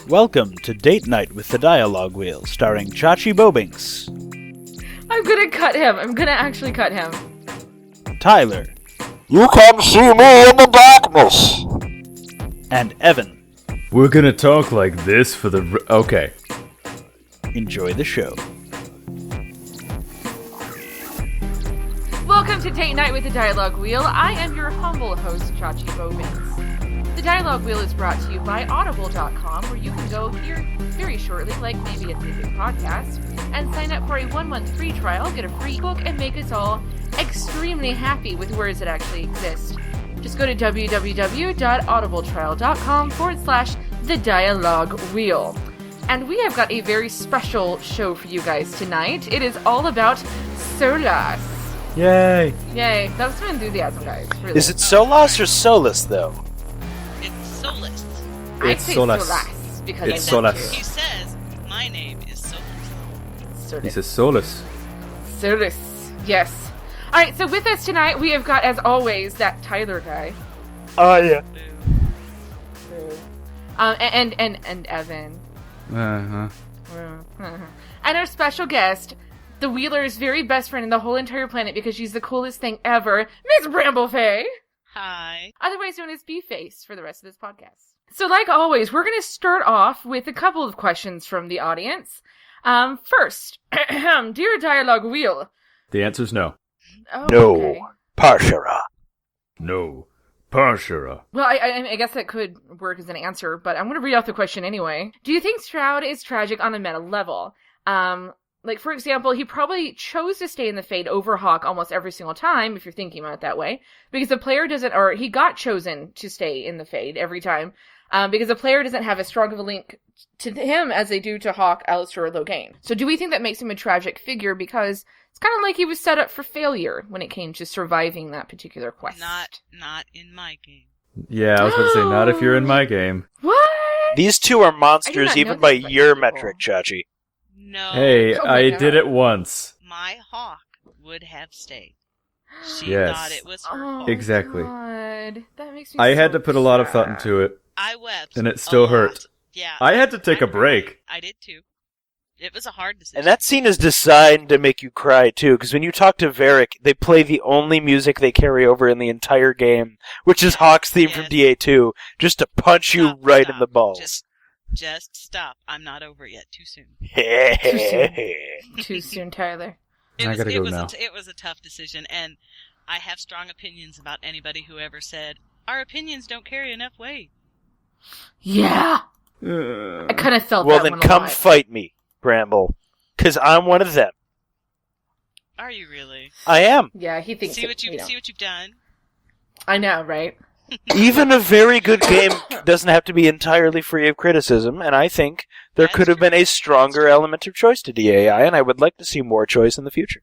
Welcome to Date Night with the Dialogue Wheel, starring Chachi Bobinks. I'm gonna cut him. I'm gonna actually cut him. Tyler. You can see me in the darkness. And Evan. We're gonna talk like this for the... Okay. Enjoy the show. Welcome to Date Night with the Dialogue Wheel. I am your humble host, Chachi Bobinks. The Dialogue Wheel is brought to you by Audible.com, where you can go here very shortly, like maybe at the big podcast, and sign up for a 1-month free trial, get a free book, and make us all extremely happy with words that actually exist. Just go to www.audibletrial.com/the Dialogue Wheel. And we have got a very special show for you guys tonight. It is all about Solas. Yay! Yay. That was some enthusiasm, guys. Really. Is it Solas or Solus, though? It's Solas. I'd say Solas. Solas, because It's I'm not Solas. He says, my name is Solas. sure. He says Solus. Solas. Yes. Alright, so with us tonight, we have got, as always, that Tyler guy. Oh, yeah. And Evan. Uh-huh. And our special guest, the Wheeler's very best friend in the whole entire planet because she's the coolest thing ever, Miss Bramblefay. Hi. Otherwise known as Bface for the rest of this podcast. So like always, we're going to start off with a couple of questions from the audience. First, dear Dialogue Wheel. The answer's no. Oh, No. okay. Parshara. No. Parshara. Well, I guess that could work as an answer, but I'm going to read off the question anyway. Do you think Stroud is tragic on a meta level? Like, for example, he probably chose to stay in the Fade over Hawk almost every single time, if you're thinking about it that way, because the player doesn't, or he got chosen to stay in the Fade every time, because the player doesn't have as strong of a link to him as they do to Hawk, Alistair, or Logain. So do we think that makes him a tragic figure because it's kind of like he was set up for failure when it came to surviving that particular quest? Not in my game. Yeah, I was about to say, not if you're in my game. What? These two are monsters not know even by this about your people. metric, Chachi. No. Hey, Oh my I God. did it once. My hawk would have stayed. She Yes. thought it was her Oh, fault. Exactly. God. That makes me I so had to put a lot of thought sad. into it, I wept. and it still a hurt. lot. Yeah. I had to take a break. I did too. It was a hard decision. And that scene is designed to make you cry, too, because when you talk to Varric, they play the only music they carry over in the entire game, which is Hawk's theme from Yes. DA2, just to punch you Stop, right stop. in the balls. Just stop. I'm not over it yet. Too soon. Too soon, Tyler. I gotta go now. It was a tough decision, and I have strong opinions about anybody who ever said, our opinions don't carry enough weight. Yeah! I kind of felt Well, that then one come a lot. fight me, Bramble, because I'm one of them. Are you really? I am. Yeah, he thinks See what you know. you've done? I know, right? Even a very good game doesn't have to be entirely free of criticism, and I think there That's could have true. been a stronger element of choice to DAI, and I would like to see more choice in the future.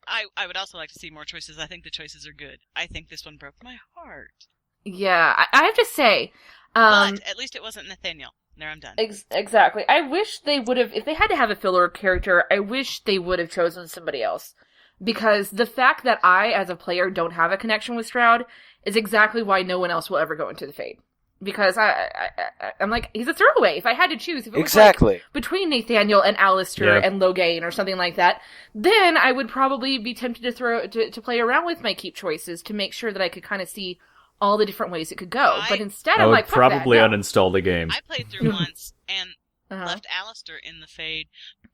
I would also like to see more choices. I think the choices are good. I think this one broke my heart. Yeah, I have to say, But at least it wasn't Nathaniel. There, I'm done. exactly. I wish they would have, if they had to have a filler character, I wish they would have chosen somebody else. Because the fact that I, as a player, don't have a connection with Stroud is exactly why no one else will ever go into the Fade. Because I'm like, he's a throwaway. If I had to choose, if it was Exactly. like between Nathaniel and Alistair Yeah. and Logain or something like that, then I would probably be tempted to play around with my keep choices to make sure that I could kind of see all the different ways it could go. But instead, I I'm would like, fuck probably that, no. uninstall the game. I played through once and Uh-huh. left Alistair in the Fade,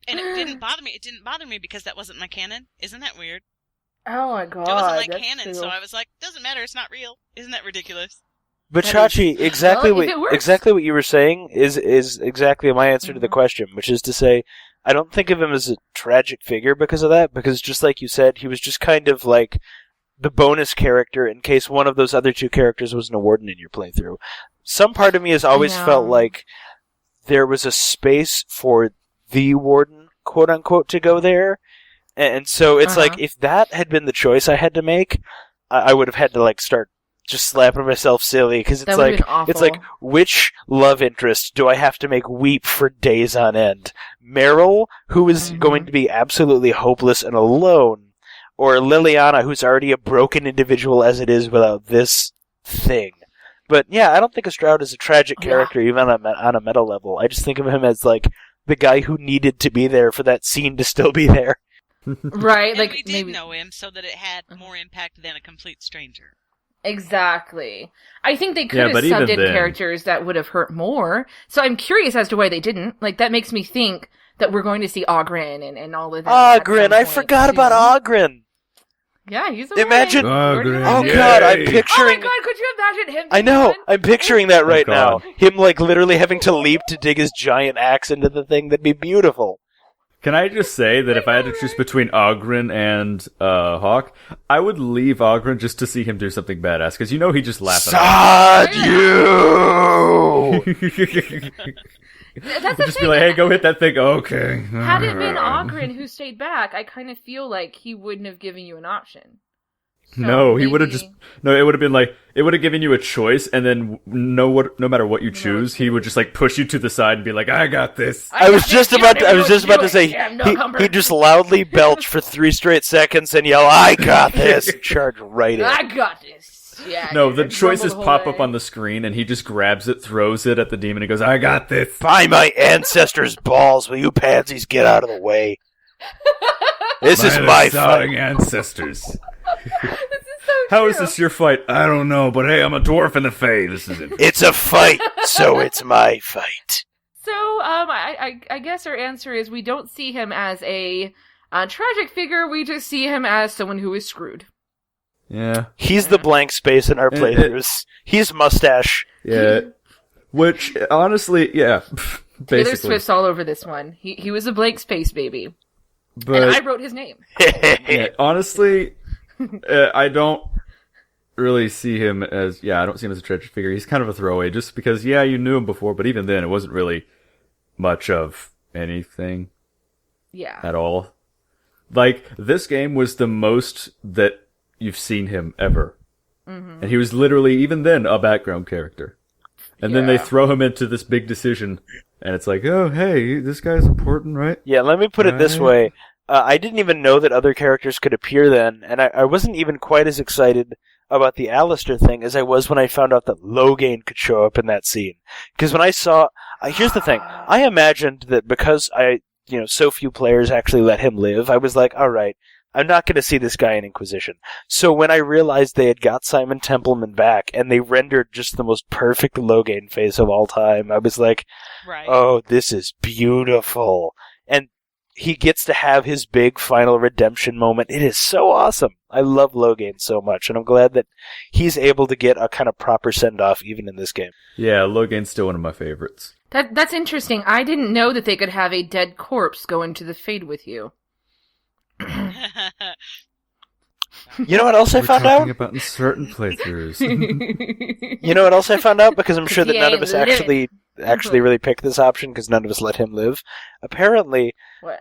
and it didn't bother me. It didn't bother me because that wasn't my canon. Isn't that weird? Oh my god. It wasn't my that's canon, true. so I was like, doesn't matter. It's not real. Isn't that ridiculous? But That is- Chachi, exactly well, if it what works. exactly what you were saying is exactly my answer to the Mhm. question, which is to say, I don't think of him as a tragic figure because of that, because just like you said, he was just kind of like the bonus character in case one of those other two characters was an warden in your playthrough. Some part of me has always know. felt like there was a space for the warden, quote unquote, to go there, and so it's like if that had been the choice I had to make, I would have had to like start just slapping myself silly because That it's would've like been awful. it's like which love interest do I have to make weep for days on end? Meryl, who is Mhm. going to be absolutely hopeless and alone, or Liliana, who's already a broken individual as it is without this thing. But yeah, I don't think of Stroud as a tragic character, even on a meta level. I just think of him as like the guy who needed to be there for that scene to still be there. Right? And like we did maybe know him so that it had more impact than a complete stranger. Exactly. I think they could Yeah, have but even subbed in then- characters that would have hurt more. So I'm curious as to why they didn't. Like, that makes me think that we're going to see Ogren and all of that. Ogren! I forgot about Ogren! Yeah, he's a Imagine- Ogren, Oh Yay. god, I'm Oh my picturing... god, could you imagine him? I know! being I'm picturing that right now. God. Him, like, literally having to leap to dig his giant axe into the thing. That'd be beautiful. Can I just say that if I had to choose between Ogren and Hawk, I would leave Ogren just to see him do something badass, because he just laughing at Sod you! That's the just thing. be like, hey, go hit that thing. Okay. Had it been Ogren who stayed back, I kind of feel like he wouldn't have given you an option. So No, he would have maybe- just... No, it would have been like... It would have given you a choice, and then no matter what you choose, he would just, like, push you to the side and be like, I got this. I was just about to say, Damn, no cumber. he just loudly belch for 3 straight seconds and yell, I got this! And charge right in. I got this. Yeah. No, yeah, the grumble choices whole pop way. up on the screen, and he just grabs it, throws it at the demon, and goes, I got this. By my ancestors' balls, will you pansies get out of the way? This is my fight. ancestors. This is so How is true. this your fight? I don't know, but hey, I'm a dwarf and a fae. This is it. It's a fight, so it's my fight. So, I guess our answer is we don't see him as a tragic figure. We just see him as someone who is screwed. Yeah. He's the blank space in our playthroughs. He's mustache. Yeah. Which, honestly, yeah. Taylor Basically. Swift's all over this one. He was a blank space baby, But, and I wrote his name. yeah, honestly, I don't really see him as, I don't see him as a tragic figure. He's kind of a throwaway, just because, you knew him before, but even then, it wasn't really much of anything Yeah. at all. Like, this game was the most that you've seen him ever. Mm-hmm. And he was literally, even then, a background character. And then they Yeah. throw him into this big decision, and it's like, oh, hey, this guy's important, right? Yeah, let me put it this Right. way. I didn't even know that other characters could appear then, and I wasn't even quite as excited about the Alistair thing as I was when I found out that Loghain could show up in that scene. Because when I saw... here's the thing. I imagined that because so few players actually let him live, I was like, alright, I'm not going to see this guy in Inquisition. So when I realized they had got Simon Templeman back, and they rendered just the most perfect Loghain face of all time, I was like, Right. oh, this is beautiful. And he gets to have his big final redemption moment. It is so awesome. I love Loghain so much, and I'm glad that he's able to get a kind of proper send-off even in this game. Yeah, Loghain's still one of my favorites. That's interesting. I didn't know that they could have a dead corpse go into the Fade with you. You know what else I found out? about in certain playthroughs. You know what else I found out? Because I'm sure that He none of ain't us living. actually really picked this option because none of us let him live. Apparently, What?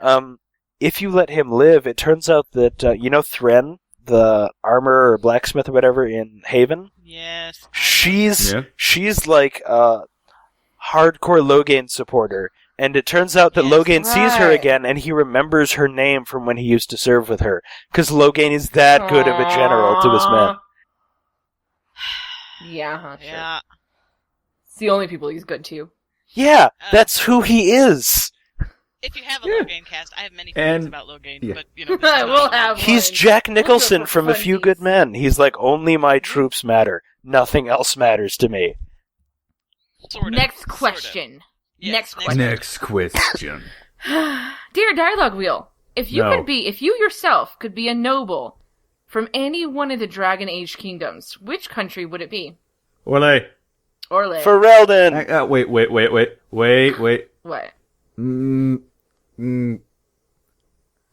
if you let him live, it turns out that Thren, the armor or blacksmith or whatever in Haven, Yes. she's like a hardcore Loghain supporter. And it turns out that Yes, Loghain sees her right. again, and he remembers her name from when he used to serve with her. Because Loghain is that good of a general to his men. Yeah, huh, sure. Yeah. It's the only people he's good to. Yeah, that's who he is. If you have a Yeah. Loghain cast, I have many feelings And- about Loghain, yeah. but this is not We'll one. have He's one. Jack We'll do it Nicholson for from A Few funsies. Good Men. He's like, only my troops matter. Nothing else matters to me. Sort of. Next Sort of. question. Yes, Next question. Next question. Dear Dialogue Wheel, if you No. if you yourself could be a noble from any one of the Dragon Age kingdoms, which country would it be? Orlais. Orlais. Ferelden! Wait. What?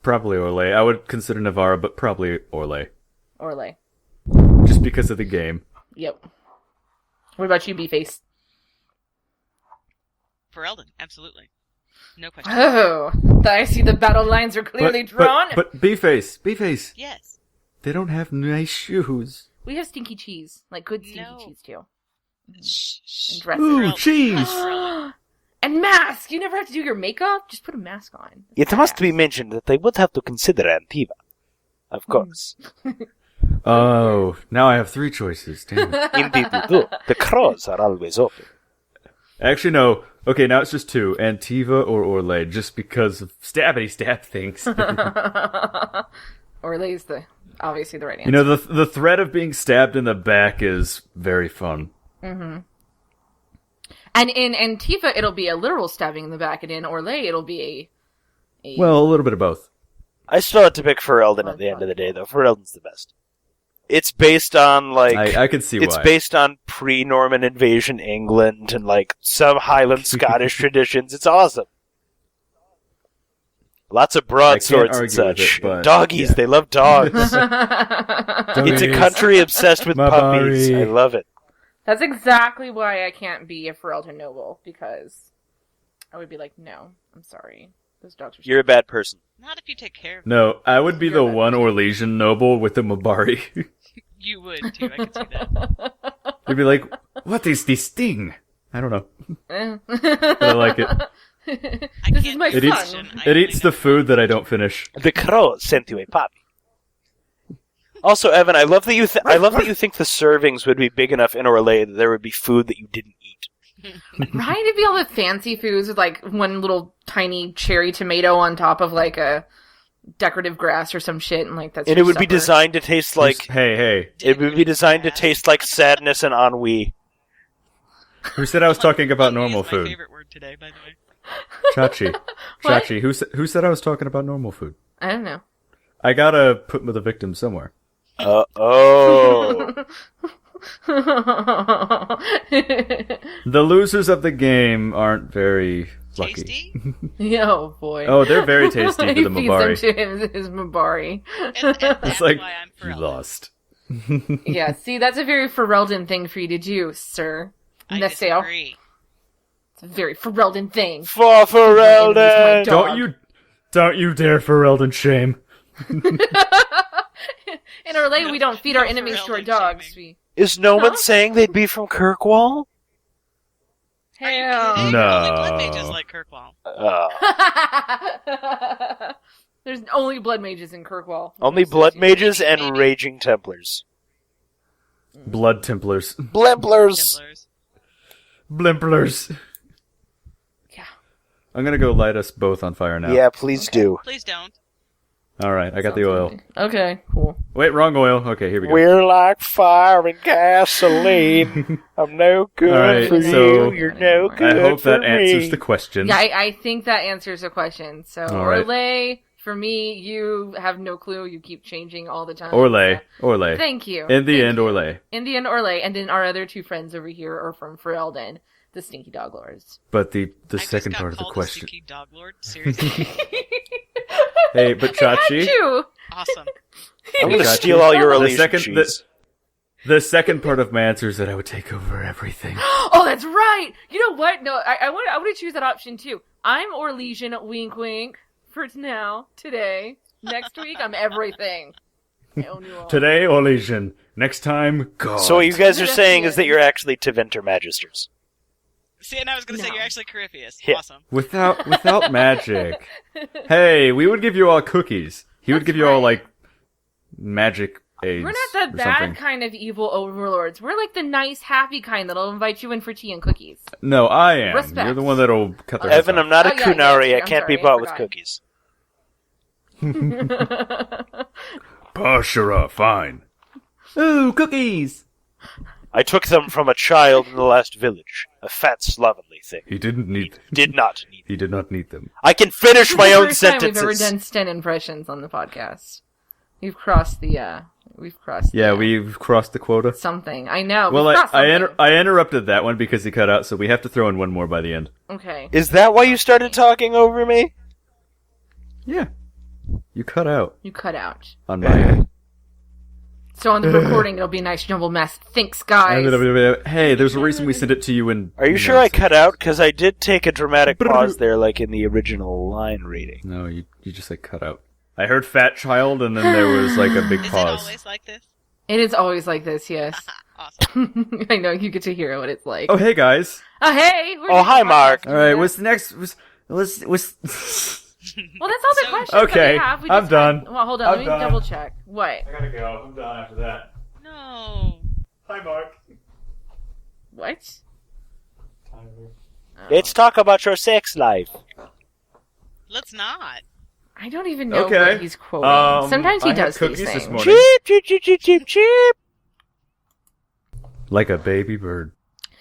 Probably Orlais. I would consider Navarra, but probably Orlais. Orlais. Just because of the game. Yep. What about you, Bface? Ferelden, absolutely. No question. Oh, I see the battle lines are clearly drawn. But Bface. Yes. They don't have nice shoes. We have stinky cheese, like good stinky No. cheese too. Shh. And dresses. Ooh, Ferelden. cheese! And mask! You never have to do your makeup? Just put a mask on. It must be mentioned that I would have to consider Antiva. Of course. Oh, now I have 3 choices. Damn it. Indeed you do. The crows are always open. Actually, no. Okay, now it's just 2. Antiva or Orlay, just because of stabbity stab things. Orlay's obviously the right answer. You know, the threat of being stabbed in the back is very fun. Mm-hmm. And in Antifa, it'll be a literal stabbing in the back, and in Orlay, it'll be a... Well, a little bit of both. I still have to pick Ferelden at the end of the day, though. Ferelden's the best. It's based on, like... I can see it's why. based on pre-Norman invasion England and, like, some Highland Scottish traditions. It's awesome. Lots of broadswords and such. Doggies, they love dogs. It's a country obsessed with puppies. I love it. That's exactly why I can't be a Ferelden noble, because I would be like, no, I'm sorry. Those dogs are... You're a bad person. Not if you take care of them. No, I would be the one Orlesian noble with the Mabari. You would, too. I could see that. You'd be like, what is this thing? I don't know. But I like it. This is my son. It eats the food that I don't finish. The crow sent you a puppy. Also, Evan, I love that you think the servings would be big enough in Orlais that there would be food that you didn't eat. Right? It'd be all the fancy foods with, like, one little tiny cherry tomato on top of, like, a decorative grass or some shit, and, like, that's... And it would be designed to taste like... Hey. It would be designed to taste like sadness and ennui. Who said I was talking about normal my food? favorite word today, by the way. Chachi. Chachi, who said I was talking about normal food? I don't know. I gotta put the victim somewhere. Oh. The losers of the game aren't very lucky. Tasty? Oh, boy. Oh, they're very tasty for the He feeds Mabari. them to his Mabari. And that's It's like, why I'm you Ferelden. lost. Yeah, see, that's a very Ferelden thing for you to do, sir. I Nestle. disagree. It's a very Ferelden thing. For Ferelden! Don't you dare Ferelden shame. In Orlais, we don't feed our enemies to our Ferelden dogs. shaming. Is no one saying they'd be from Kirkwall? Are you Hell. kidding? No. Only blood mages like Kirkwall. There's only blood mages in Kirkwall. Only blood mages and raging Templars. Blood Templars. Blimplers! Templars. Blimplers. Yeah. I'm gonna go light us both on fire now. Yeah, please do. Please don't. Alright, I got the oil. Okay, cool. Wait, wrong oil. Okay, here we go. We're like fire and gasoline. I'm no good All right, for so you. You're no good I hope for that me. answers the question. Yeah, I think that answers the question. So, All right. Orlais, for me, you have no clue. You keep changing all the time. Orlais. Thank you. In the Thank end, you. Orlais. In the end, Orlais. And then our other two friends over here are from Ferelden, the Stinky Dog Lords. But the I second just got part of the called question. A stinky dog lord. Seriously. Hey, but Chachi, You. Awesome. I'm going to Chachi, steal all your the Elysian second, cheese. the second part of my answer is that I would take over everything. Oh, that's right. You know what? No, I want to choose that option too. I'm Orlesian, wink, wink. For now, today, next week, I'm everything. I own you all. Today, Orlesian. Next time, God. So what you guys are saying is that you're actually Teventer Magisters. See, and I was going to say No. you're actually Corypheus. Yeah. Awesome. Without magic. Hey, we would give you all cookies. He would That's give you all, right. like, magic aids. We're not the or bad something. kind of evil overlords. We're like the nice, happy kind that'll invite you in for tea and cookies. No, I am. Respect. You're the one that'll cut their Evan, heads I'm not a Oh, yeah, Kunari. yeah, I I'm can't be sorry, I bought with forgot. cookies. off. Pashara, fine. Ooh, cookies! I took them from a child in the last village. A fat, slovenly thing. He didn't need them. Did not need He did not need them. I can finish my This is own the first time we've sentences. ever done Sten impressions on the podcast. We've crossed the, Yeah, we've crossed the quota. something. I know. Well, We've crossed something. I interrupted that one because he cut out, so we have to throw in one more by the end. Okay. Is that why you started talking over me? Yeah. You cut out You cut out. on my end. So on the recording, it'll be a nice jumble mess. Thanks, guys. Hey, there's a reason we sent it to you in... Are you sure I cut out? Because I did take a dramatic pause there, like in the original line reading. No, you just like cut out. I heard fat child, and then there was like a big Is it pause. always like this? It is always like this, yes. Awesome. I know, you get to hear what it's like. Oh, hey guys. Oh, hey! Oh, hi, Mark. All right, what's the next? Well, that's all the So- questions that Okay, we have. We I'm just done. Well, hold on. I'm Let me done. double check. What? I gotta go. I'm done after that. No. Hi, Mark. What? Let's talk about your sex life. Let's not. I don't even know Okay. what he's quoting. Sometimes he I had does cookies these this things. morning. Cheep, cheep, cheep, cheep, cheep, cheep. Like a baby bird.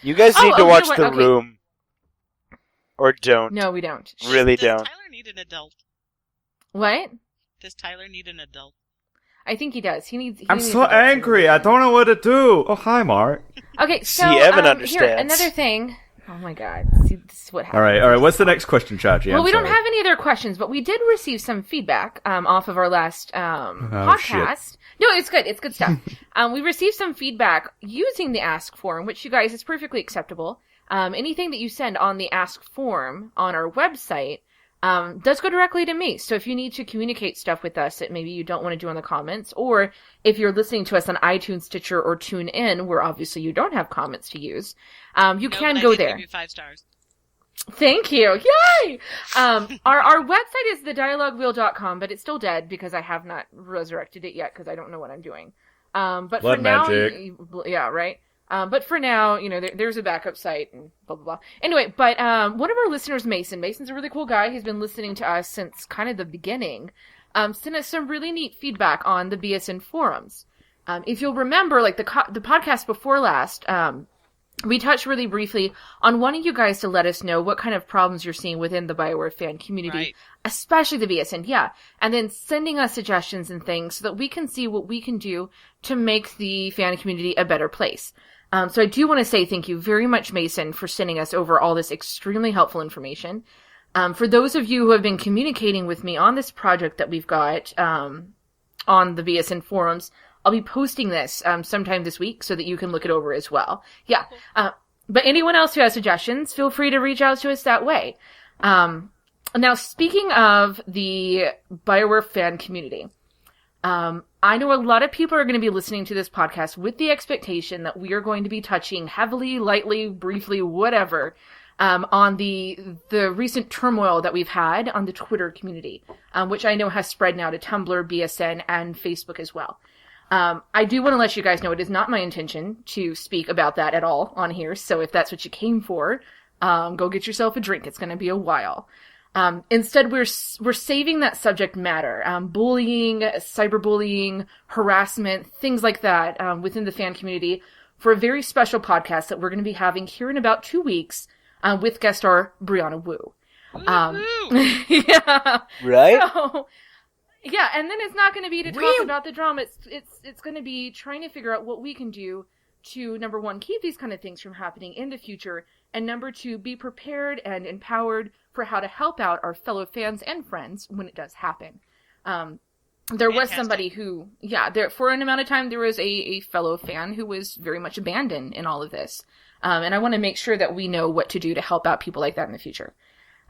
You guys Oh, need to you know watch what? The Okay. Room. Or don't. No, we don't. Really Does don't. Tyler need an adult? What? Does Tyler need an adult? I think he does. He needs. I'm needs so adult angry. I supervision. don't know what to do. Oh, hi, Mark. Okay, so See, Evan Here, understands. another thing. Oh my God! See, this is what happens. All right. What's the next question, Chachi? Well, I'm we don't sorry. have any other questions, but we did receive some feedback off of our last Oh, podcast. No, it's good. It's good stuff. We received some feedback using the Ask form, which you guys is perfectly acceptable. Anything that you send on the Ask form on our website does go directly to me. So if you need to communicate stuff with us that maybe you don't want to do in the comments, or if you're listening to us on iTunes, Stitcher, or TuneIn, where obviously you don't have comments to use, you can but I go did there. Give you 5 stars. Thank you. Yay! Our website is thedialoguewheel.com, but it's still dead because I have not resurrected it yet because I don't know what I'm doing. But Blood for now, magic. yeah, right. But for now, there's a backup site and blah, blah, blah. Anyway, but one of our listeners, Mason's a really cool guy. He's been listening to us since kind of the beginning. Sent us some really neat feedback on the BSN forums. If you'll remember, like the podcast before last, we touched really briefly on wanting you guys to let us know what kind of problems you're seeing within the BioWare fan community, Right. especially the BSN, yeah. And then sending us suggestions and things so that we can see what we can do to make the fan community a better place. So I do want to say thank you very much, Mason, for sending us over all this extremely helpful information. For those of you who have been communicating with me on this project that we've got on the BSN forums, I'll be posting this sometime this week so that you can look it over as well. Yeah. But anyone else who has suggestions, feel free to reach out to us that way. Now, speaking of the BioWare fan community, I know a lot of people are going to be listening to this podcast with the expectation that we are going to be touching heavily, lightly, briefly, whatever, on the recent turmoil that we've had on the Twitter community, which I know has spread now to Tumblr, BSN, and Facebook as well. I do want to let you guys know it is not my intention to speak about that at all on here, so if that's what you came for, go get yourself a drink. It's going to be a while. Instead, we're saving that subject matter, bullying, cyberbullying, harassment, things like that, within the fan community for a very special podcast that we're going to be having here in about 2 weeks, with guest star Brianna Wu. Woo-hoo! Yeah. Right? So, yeah, and then it's not going to be to talk about the drama. It's going to be trying to figure out what we can do to, number one, keep these kind of things from happening in the future, and number two, be prepared and empowered for how to help out our fellow fans and friends when it does happen. There was somebody who, for an amount of time, there was a fellow fan who was very much abandoned in all of this. And I want to make sure that we know what to do to help out people like that in the future.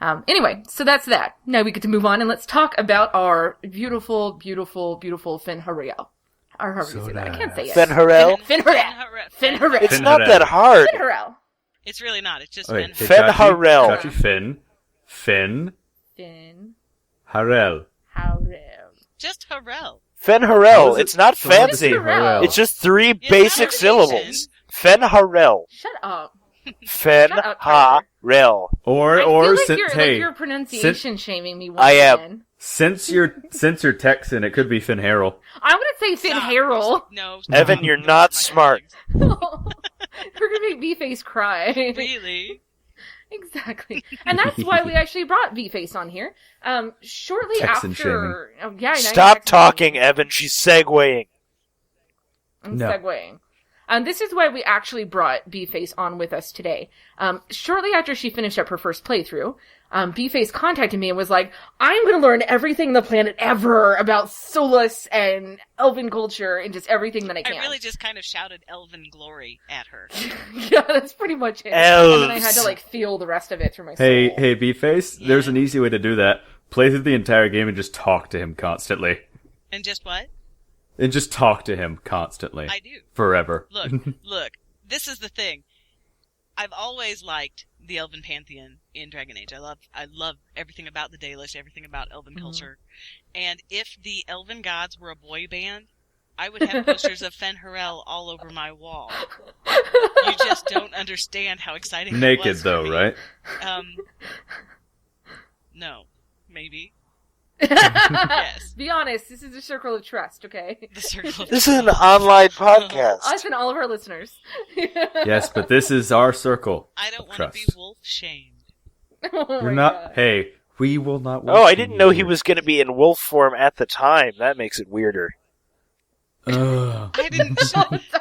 Anyway, so that's that. Now we get to move on and let's talk about our beautiful, beautiful, beautiful Finn Harel. Or however you say that. I can't say it. Finn Harel? Finn Harel. Finn Harel. It's Finn not Harel. that hard. Finn Harel. It's really not. It's just Okay, been. hey, Finn Chachi, Harel. Chachi, Finn Finn Harel. Harel. Just Harel. Finn How Harel. is it- It's not What is fancy. Harel? It's just 3 It's basic not syllables. Finn Harel. Shut up. Finn Shut up, Tyler. Harel. Or I feel like since you're, hey, like you're pronunciation shaming me once I am. again. since you're Texan, it could be Finn Harel. I'm gonna say Finn Stop. Harel. No. Evan, you're not My smart. You're gonna make Bface cry. feelings. Really? Exactly. And that's why we actually brought Bface on here. Shortly Texan after... Oh, yeah, I know, Stop Texan talking, shaming. Evan. She's segueing. I'm No. segueing. This is why we actually brought Bface on with us today. Shortly after she finished up her first playthrough, Bface contacted me and was like, I'm going to learn everything on the planet ever about Solas and elven culture and just everything that I I can. really just kind of shouted elven glory at her. Yeah, that's pretty much it. Elves. And then I had to feel the rest of it through my soul. Hey, Bface. There's an easy way to do that. Play through the entire game and just talk to him constantly. And just what? And just talk to him constantly. I do. Forever. Look, this is the thing. I've always liked the Elven pantheon in Dragon Age. I love everything about the Dalish, everything about Elven culture. And if the Elven gods were a boy band, I would have posters of Fen Harel all over my wall. You just don't understand how exciting that Naked, was for though, me. right? No. Maybe. Yes. Be honest, this is a circle of trust, okay? The circle of This is an online podcast. Us and all of our listeners. Yes, but this is our circle. I don't want to be Trust. wolf-shamed. Oh You're my not. God. Hey, we will not. Oh, I didn't know he was going to be in wolf form at the time. That makes it weirder. Ugh. I didn't...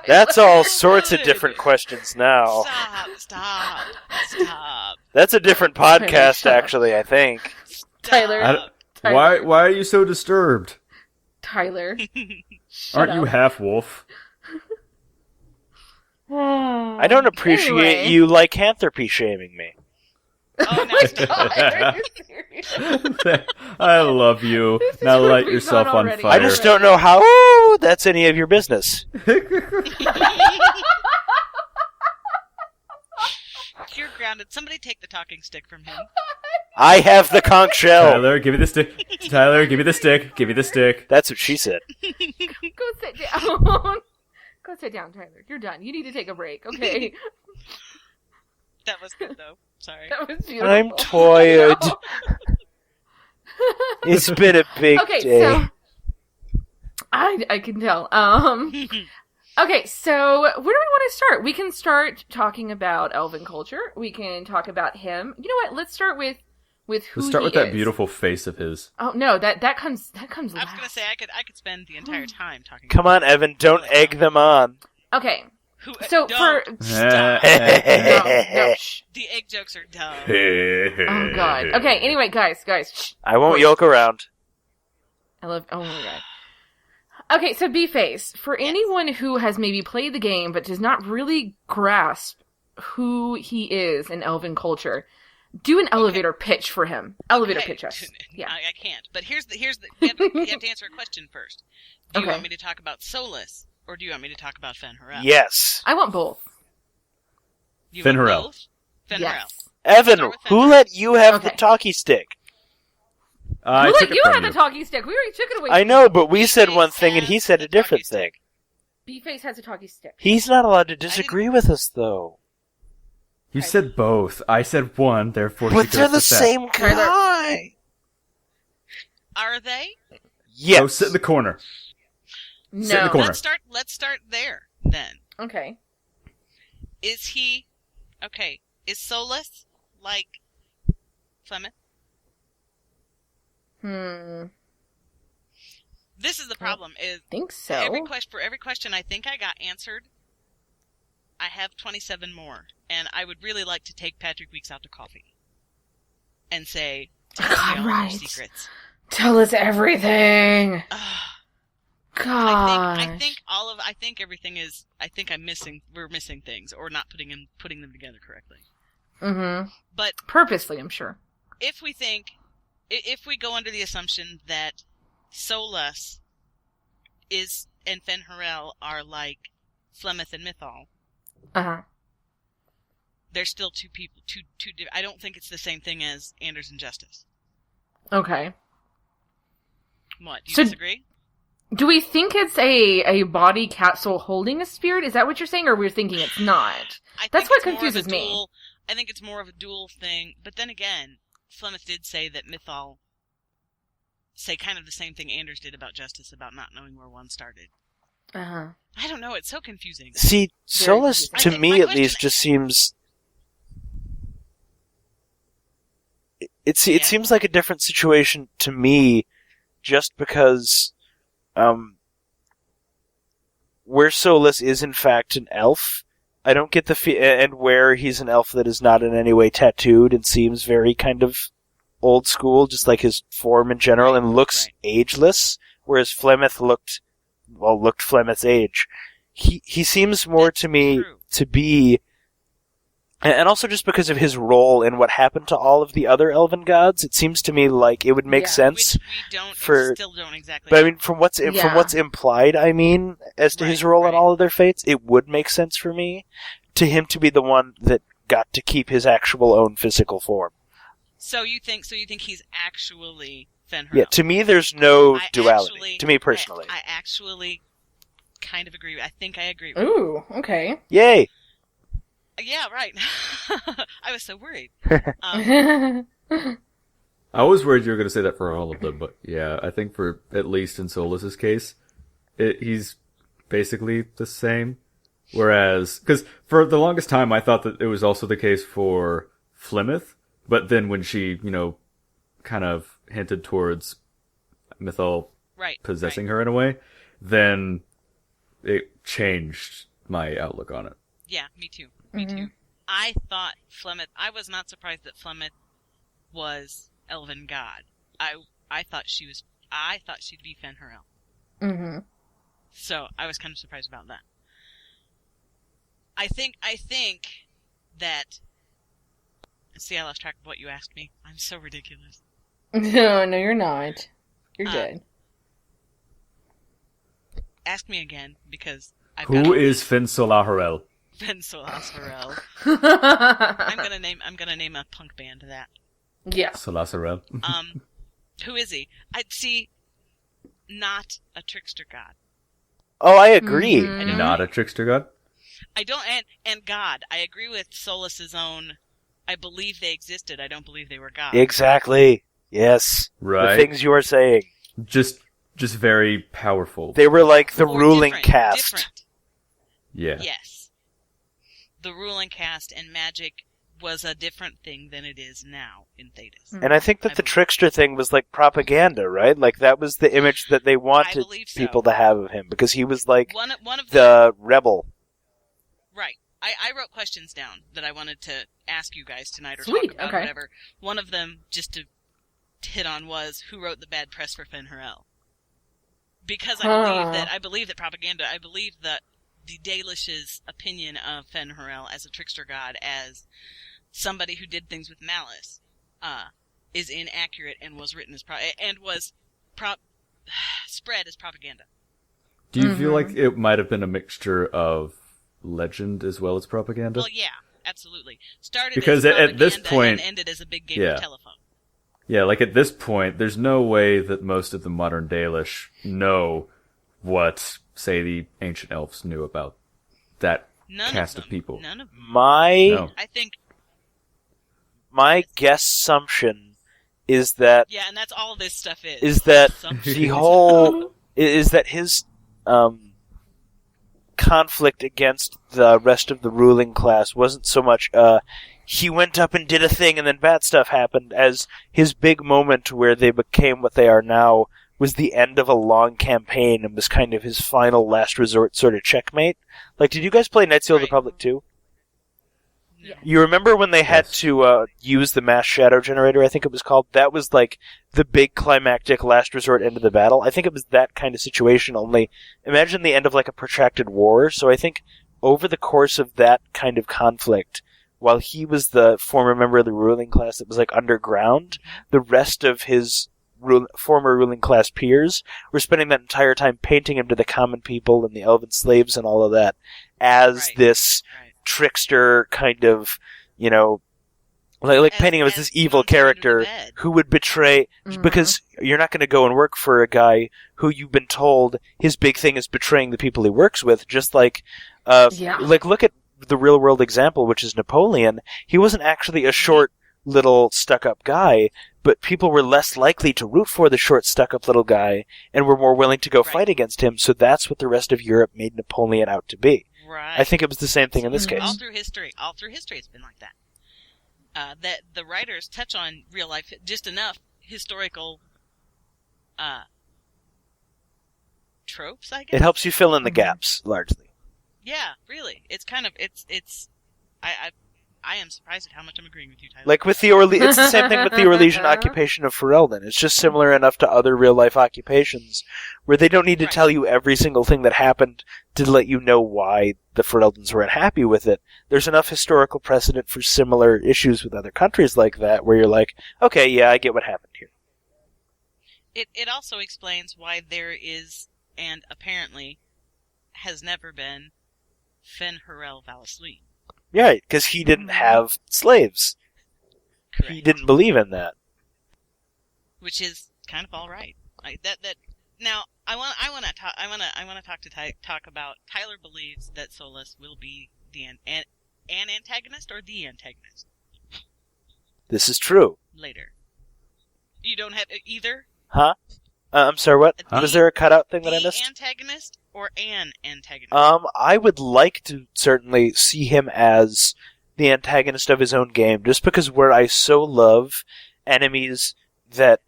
That's all sorts of different questions now. Stop. That's a different podcast, actually, I think. Tyler. Stop. Why are you so disturbed? Tyler. Aren't you half wolf? I don't appreciate Anyway. you lycanthropy shaming me. Oh, now stop. Are you serious? I love you. This is Now where light we've yourself gone on already. fire. I just don't know how that's any of your business. You're grounded. Somebody take the talking stick from him. I have the conch shell. Tyler, give me the stick. Tyler, give me the stick. Give me the stick. That's what she said. Go sit down. Go sit down, Tyler. You're done. You need to take a break, okay? That was good, though. Sorry. That was beautiful. I'm tired. It's been a big Okay, day. so I can tell. Okay, so where do we want to start? We can start talking about Elven culture. We can talk about him. You know what? Let's start with who Let's start he with that is. beautiful face of his. Oh no, that comes I last. was gonna say I could spend the entire time talking. Come on, Evan, don't egg them on. Okay, Who, so don't. for Stop. no, shh. The egg jokes are dumb. Oh god. Okay. Anyway, guys, shh. I won't yoke around. I love. Oh my god. Okay, so Bface, for anyone who has maybe played the game but does not really grasp who he is in Elven culture, do an elevator pitch for him. Elevator Okay. pitch us. Yeah. I can't. But here's the you have to answer a question first. Do you Okay. want me to talk about Solas or do you want me to talk about Fen Harel? Yes. I want both. You Fen want Harel. both? Fen Harel. Yes. Evan, Start with who Fen let you have the Okay. talkie stick? I Who took let it you from have you. the talking stick? We already took it away. I from know, you. but we said one thing and he said a the different talkie thing. stick. Bface has a talkie stick. He's not allowed to disagree with us, though. You said both. I said one, therefore But she they're goes the with that. same guy. Are they? Yes. Go sit in the corner. Sit in the No. corner. Let's start there then. Okay. Is he okay, is Solas like Flemeth? This is the problem is Think so. for every question I think I got answered, I have 27 more, and I would really like to take Patrick Weeks out to coffee and say, "Tell me all right. your secrets." Tell us everything. Ugh. God. I think everything is. I think we're missing things, or not putting them together correctly. Mm-hmm. But Purposely, I'm sure. if we go under the assumption that Solas and Fen Harel are like Flemeth and Mythal, Uh-huh. they're still two people. I don't think it's the same thing as Anders and Justice. Okay. What? Do you So- disagree? Do we think it's a body capsule holding a spirit? Is that what you're saying, or we're thinking it's not? I That's think what it's more of a confuses me. dual- I think it's more of a dual thing. But then again, Flemeth did say that Mythal say kind of the same thing Anders did about Justice, about not knowing where one started. Uh-huh. I don't know. It's so confusing. See, Very Solus, confusing. to My me at question- least, just seems... It Yeah. seems like a different situation to me, just because where Solus is in fact an elf, I don't get the and where he's an elf that is not in any way tattooed and seems very kind of old school, just like his form in general, and looks ageless, whereas Flemeth looked Flemeth's age. He seems more That's to me true. to be, and also just because of his role and what happened to all of the other elven gods, it seems to me like it would make Yeah. sense. Which we don't, for- still don't exactly. But I know. mean, from what's Yeah. implied, I mean, as to his Right, role in right. all of their fates, it would make sense for me to him to be the one that got to keep his actual own physical form. So you think he's actually Fenrir? Yeah, to me, there's no duality. To me personally, I actually kind of agree. I think I agree with Ooh, okay. Yay! Yeah, right. I was so worried. I was worried you were going to say that for all of them, but yeah, I think for at least in Solas's case, he's basically the same. Whereas, because for the longest time I thought that it was also the case for Flemeth, but then when she, kind of hinted towards Mythal possessing her in a way, then it changed my outlook on it. Yeah, me too. Me too. I thought Flemeth. I was not surprised that Flemeth was elven god. I thought she was. I thought she'd be Fenrir. Mm-hmm. So I was kind of surprised about that. I think that. See, I lost track of what you asked me. I'm so ridiculous. No, you're not. You're good. Ask me again because Who is Finn Solaharel? Finn Solaharel. I'm gonna name a punk band that. Yeah. Solaharel. Who is he? I'd see. Not a trickster god. Oh, I agree. Mm-hmm. Not a trickster god? I don't, and God. I agree with Solas's own. I believe they existed. I don't believe they were God. Exactly. Yes. Right. The things you are saying. Just very powerful. They were like the Or ruling different, caste. Different. Yeah. Yes. The ruling caste and magic was a different thing than it is now in Thedas. And I think that the trickster thing was like propaganda, right? Like that was the image that they wanted people to have of him, because he was like one of the rebel. Right. I wrote questions down that I wanted to ask you guys tonight or Sweet, talk about, okay. whatever. One of them, just to hit on, was who wrote the bad press for Fenrir? Because I believe that propaganda, I believe that the Dalish's opinion of Fenrir as a trickster god, as somebody who did things with malice, is inaccurate and was written as spread as propaganda. Do you feel like it might have been a mixture of legend as well as propaganda? Well, yeah, absolutely. Started because as at this point, and ended as a big game of telephone. Yeah, like at this point, there's no way that most of the modern Dalish know what, say, the ancient elves knew about that cast of people. None of them. My guesssumption is that and that's all this stuff is. Is that the whole is that his conflict against the rest of the ruling class wasn't so much he went up and did a thing and then bad stuff happened, as his big moment where they became what they are now was the end of a long campaign and was kind of his final last resort sort of checkmate. Like, did you guys play Knights of the Republic 2? Yeah. You remember when they had to use the mass shadow generator, I think it was called? That was like the big climactic last resort end of the battle. I think it was that kind of situation, only imagine the end of like a protracted war. So I think over the course of that kind of conflict, while he was the former member of the ruling class that was like underground, the rest of his former ruling class peers were spending that entire time painting him to the common people and the elven slaves and all of that as this trickster kind of, like painting him as this evil character who would betray, because you're not going to go and work for a guy who you've been told his big thing is betraying the people he works with, just like, like look at the real world example, which is Napoleon. He wasn't actually a short little stuck-up guy, but people were less likely to root for the short stuck-up little guy and were more willing to go fight against him, so that's what the rest of Europe made Napoleon out to be. Right. I think it was the same thing in this case. All through history it's been like that. That the writers touch on real life just enough historical tropes, I guess. It helps you fill in the gaps, largely. Yeah, really. It's kind of I am surprised at how much I'm agreeing with you, Tyler. Like with it's the same thing with the Orlesian occupation of Ferelden. It's just similar enough to other real-life occupations where they don't need to tell you every single thing that happened to let you know why the Fereldans were unhappy with it. There's enough historical precedent for similar issues with other countries like that where you're like, okay, yeah, I get what happened here. It also explains why there is, and apparently has never been, Fenrir Valasleen. Yeah, because he didn't have slaves. Correct. He didn't believe in that. Which is kind of all right. Now I want to talk about Tyler believes that Solas will be an antagonist or the antagonist This is true. later. You don't have either? Huh? I'm sorry, what? The- Was there a cutout thing that I The missed? antagonist or an antagonist? I would like to certainly see him as the antagonist of his own game, just because where I so love enemies that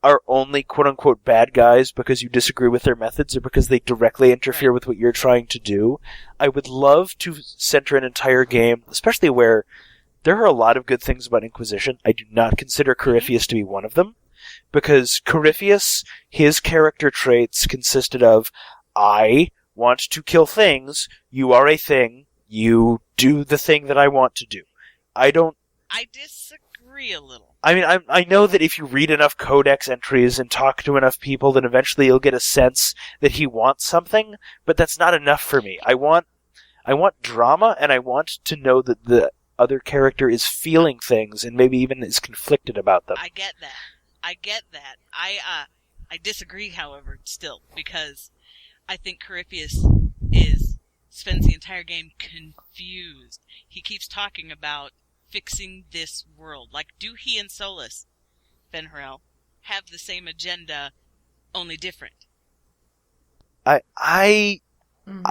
are only quote-unquote bad guys because you disagree with their methods or because they directly interfere with what you're trying to do. I would love to center an entire game, especially where there are a lot of good things about Inquisition. I do not consider Corypheus to be one of them, because Corypheus, his character traits consisted of, I want to kill things, you are a thing, you do the thing that I want to do. I disagree a little. I mean, I know that if you read enough codex entries and talk to enough people, then eventually you'll get a sense that he wants something, but that's not enough for me. I want drama, and I want to know that the other character is feeling things and maybe even is conflicted about them. I get that. I disagree, however, still, because I think Corypheus spends the entire game confused. He keeps talking about fixing this world. Like, do he and Solas, Ben Harrell, have the same agenda, only different? I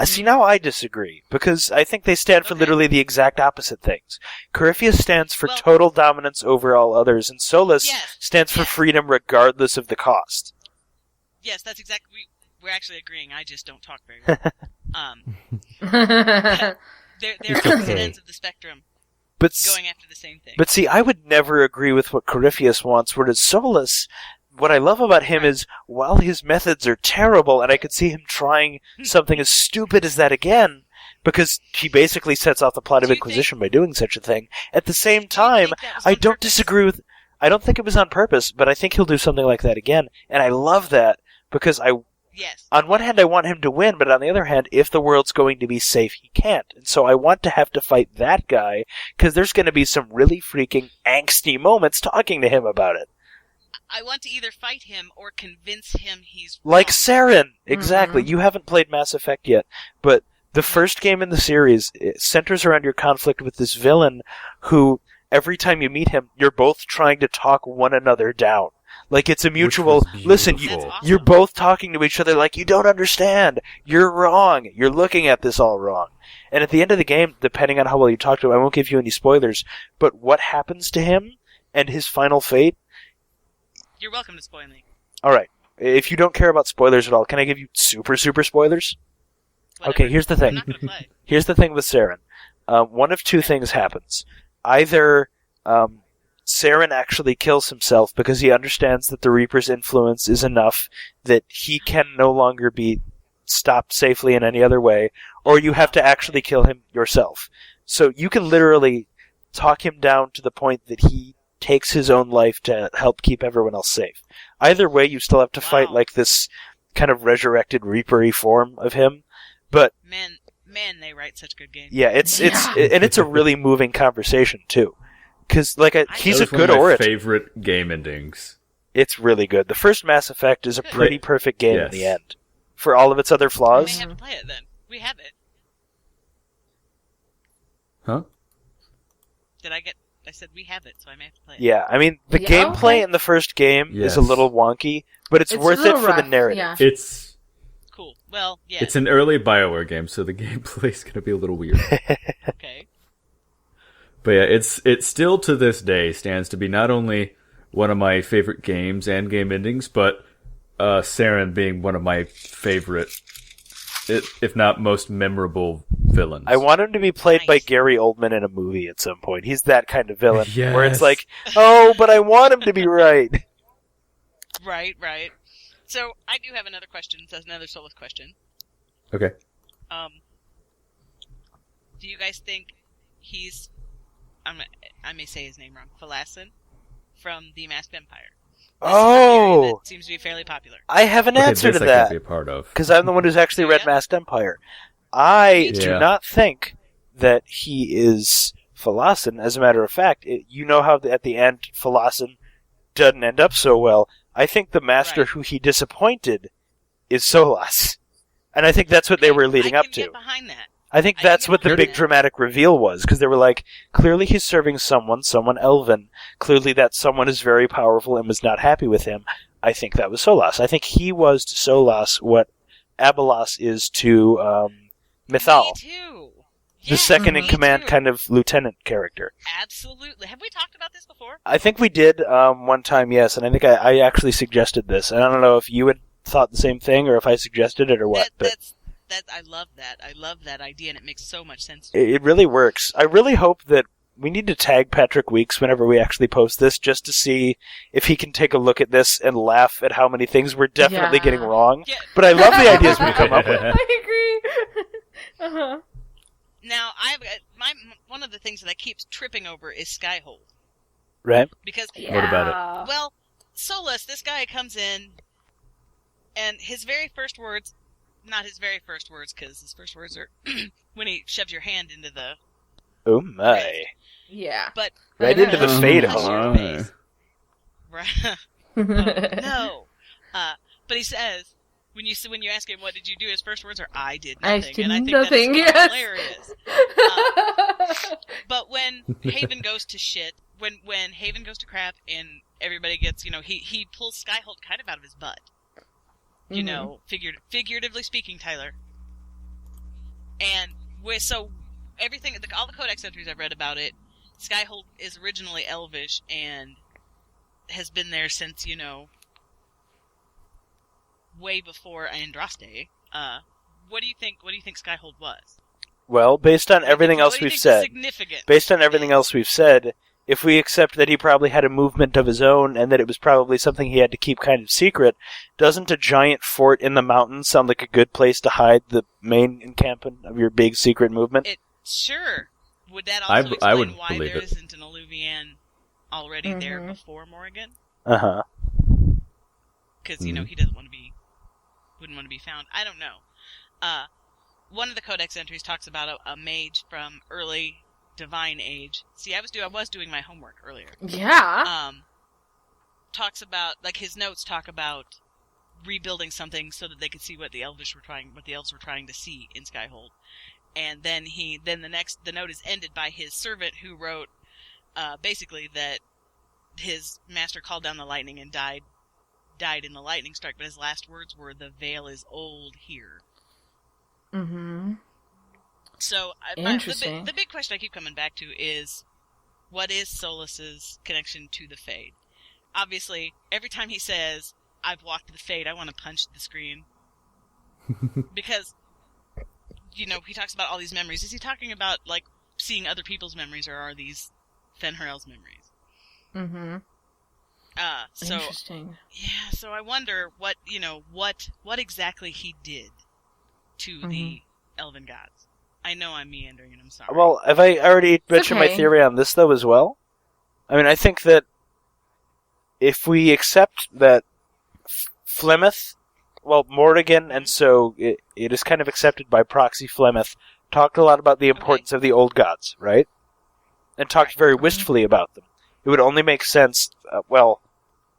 see, now I disagree, because I think they stand for literally the exact opposite things. Corypheus stands for total dominance over all others, and Solas stands for freedom regardless of the cost. Yes, that's exactly... We're actually agreeing, I just don't talk very well. They're opposite ends of the spectrum, going after the same thing. But see, I would never agree with what Corypheus wants, whereas Solas, what I love about him is, while his methods are terrible, and I could see him trying something as stupid as that again, because he basically sets off the plot of Inquisition by doing such a thing, at the same time, I don't disagree with... I don't think it was on purpose, but I think he'll do something like that again, and I love that, because on one hand, I want him to win, but on the other hand, if the world's going to be safe, he can't. And so I want to have to fight that guy, because there's going to be some really freaking angsty moments talking to him about it. I want to either fight him or convince him he's wrong. Like Saren! Exactly. You haven't played Mass Effect yet, but the first game in the series centers around your conflict with this villain who, every time you meet him, you're both trying to talk one another down. Like, it's a mutual, listen, you're both talking to each other like, you don't understand. You're wrong. You're looking at this all wrong. And at the end of the game, depending on how well you talk to him, I won't give you any spoilers, but what happens to him and his final fate... You're welcome to spoil me. Alright. If you don't care about spoilers at all, can I give you super, super spoilers? Whatever. Okay, here's the thing. I'm not gonna play. Here's the thing with Saren. One of two things happens. Either... Saren actually kills himself because he understands that the Reaper's influence is enough that he can no longer be stopped safely in any other way, or you have to actually kill him yourself. So you can literally talk him down to the point that he takes his own life to help keep everyone else safe. Either way, you still have to fight like this kind of resurrected Reaper-y form of him, but... Man, they write such good games. Yeah, and it's a really moving conversation, too. Because, he's a good orator. One of my favorite game endings. It's really good. The first Mass Effect is a pretty perfect game in the end. For all of its other flaws. We may have to play it then. We have it. Huh? I said we have it, so I may have to play it. Yeah, I mean, the gameplay in the first game is a little wonky, but it's worth it for the narrative. Yeah. It's... Cool. Well, yeah. It's an early BioWare game, so the gameplay's going to be a little weird. Okay. But yeah, it still to this day stands to be not only one of my favorite games and game endings, but Saren being one of my favorite, if not most memorable villains. I want him to be played by Gary Oldman in a movie at some point. He's that kind of villain. Yes. Where it's like, oh, but I want him to be right. Right. So, I do have another question. That's another Solas question. Okay. Do you guys think he's... I may say his name wrong. Phallason from The Masked Empire. Oh! That seems to be fairly popular. I have an answer to that. Be a part of. Because I'm the one who's actually read Masked Empire. I do not think that he is Phalasen. As a matter of fact, you know how at the end Phalasen doesn't end up so well. I think the master who he disappointed is Solas. And I think that's what they were leading up to. Get behind that. I think that's what the big dramatic reveal was, because they were like, clearly he's serving someone elven. Clearly that someone is very powerful and was not happy with him. I think that was Solas. I think he was to Solas what Abelas is to Mythal. Me too. The second in command kind of lieutenant character. Absolutely. Have we talked about this before? I think we did one time, yes, and I think I actually suggested this. And I don't know if you had thought the same thing or if I suggested it or what. I love that. I love that idea, and it makes so much sense. It really works. I really hope that we need to tag Patrick Weeks whenever we actually post this, just to see if he can take a look at this and laugh at how many things we're definitely getting wrong. Yeah. But I love the ideas we come up with. I agree. Uh-huh. Now, one of the things that I keep tripping over is Skyhold. Right. Because what about it? Well, Solas, this guy comes in, and his very first words. Not his very first words, because his first words are when he shoves your hand into the... Oh my. Yeah. But right into the fade hole. Right. No. But he says, when you ask him what did you do, his first words are, I did nothing. I think nothing, that is hilarious. But when Haven goes to shit, when Haven goes to crap and everybody gets, he pulls Skyhold kind of out of his butt. You know, figuratively speaking, Tyler. And so everything, all the codex entries I've read about it, Skyhold is originally Elvish and has been there since, way before Andraste. What do you think Skyhold was? Well, based on everything else we've said, if we accept that he probably had a movement of his own and that it was probably something he had to keep kind of secret, doesn't a giant fort in the mountains sound like a good place to hide the main encampment of your big secret movement? Sure. Would that also explain why there it. Isn't an Alluvian already there before Morrigan? Uh-huh. Because, he wouldn't want to be found. I don't know. One of the codex entries talks about a mage from early Divine Age. See, I was doing my homework earlier. Yeah. Talks about, like, his notes talk about rebuilding something so that they could see what the elves were trying to see in Skyhold. And then the note is ended by his servant who wrote basically that his master called down the lightning and died in the lightning strike, but his last words were, "The veil is old here." Mm-hmm. So, the big question I keep coming back to is, what is Solas's connection to the Fade? Obviously, every time he says, I've walked the Fade, I want to punch the screen. Because, he talks about all these memories. Is he talking about, like, seeing other people's memories, or are these Fenrirel's memories? Mm-hmm. Interesting. Yeah, so I wonder what exactly he did to the Elven gods. I know I'm meandering, and I'm sorry. Well, have I already mentioned my theory on this, though, as well? I mean, I think that if we accept that Flemeth, Morrigan, and so it is kind of accepted by proxy Flemeth, talked a lot about the importance of the old gods, right? And talked very wistfully about them. It would only make sense,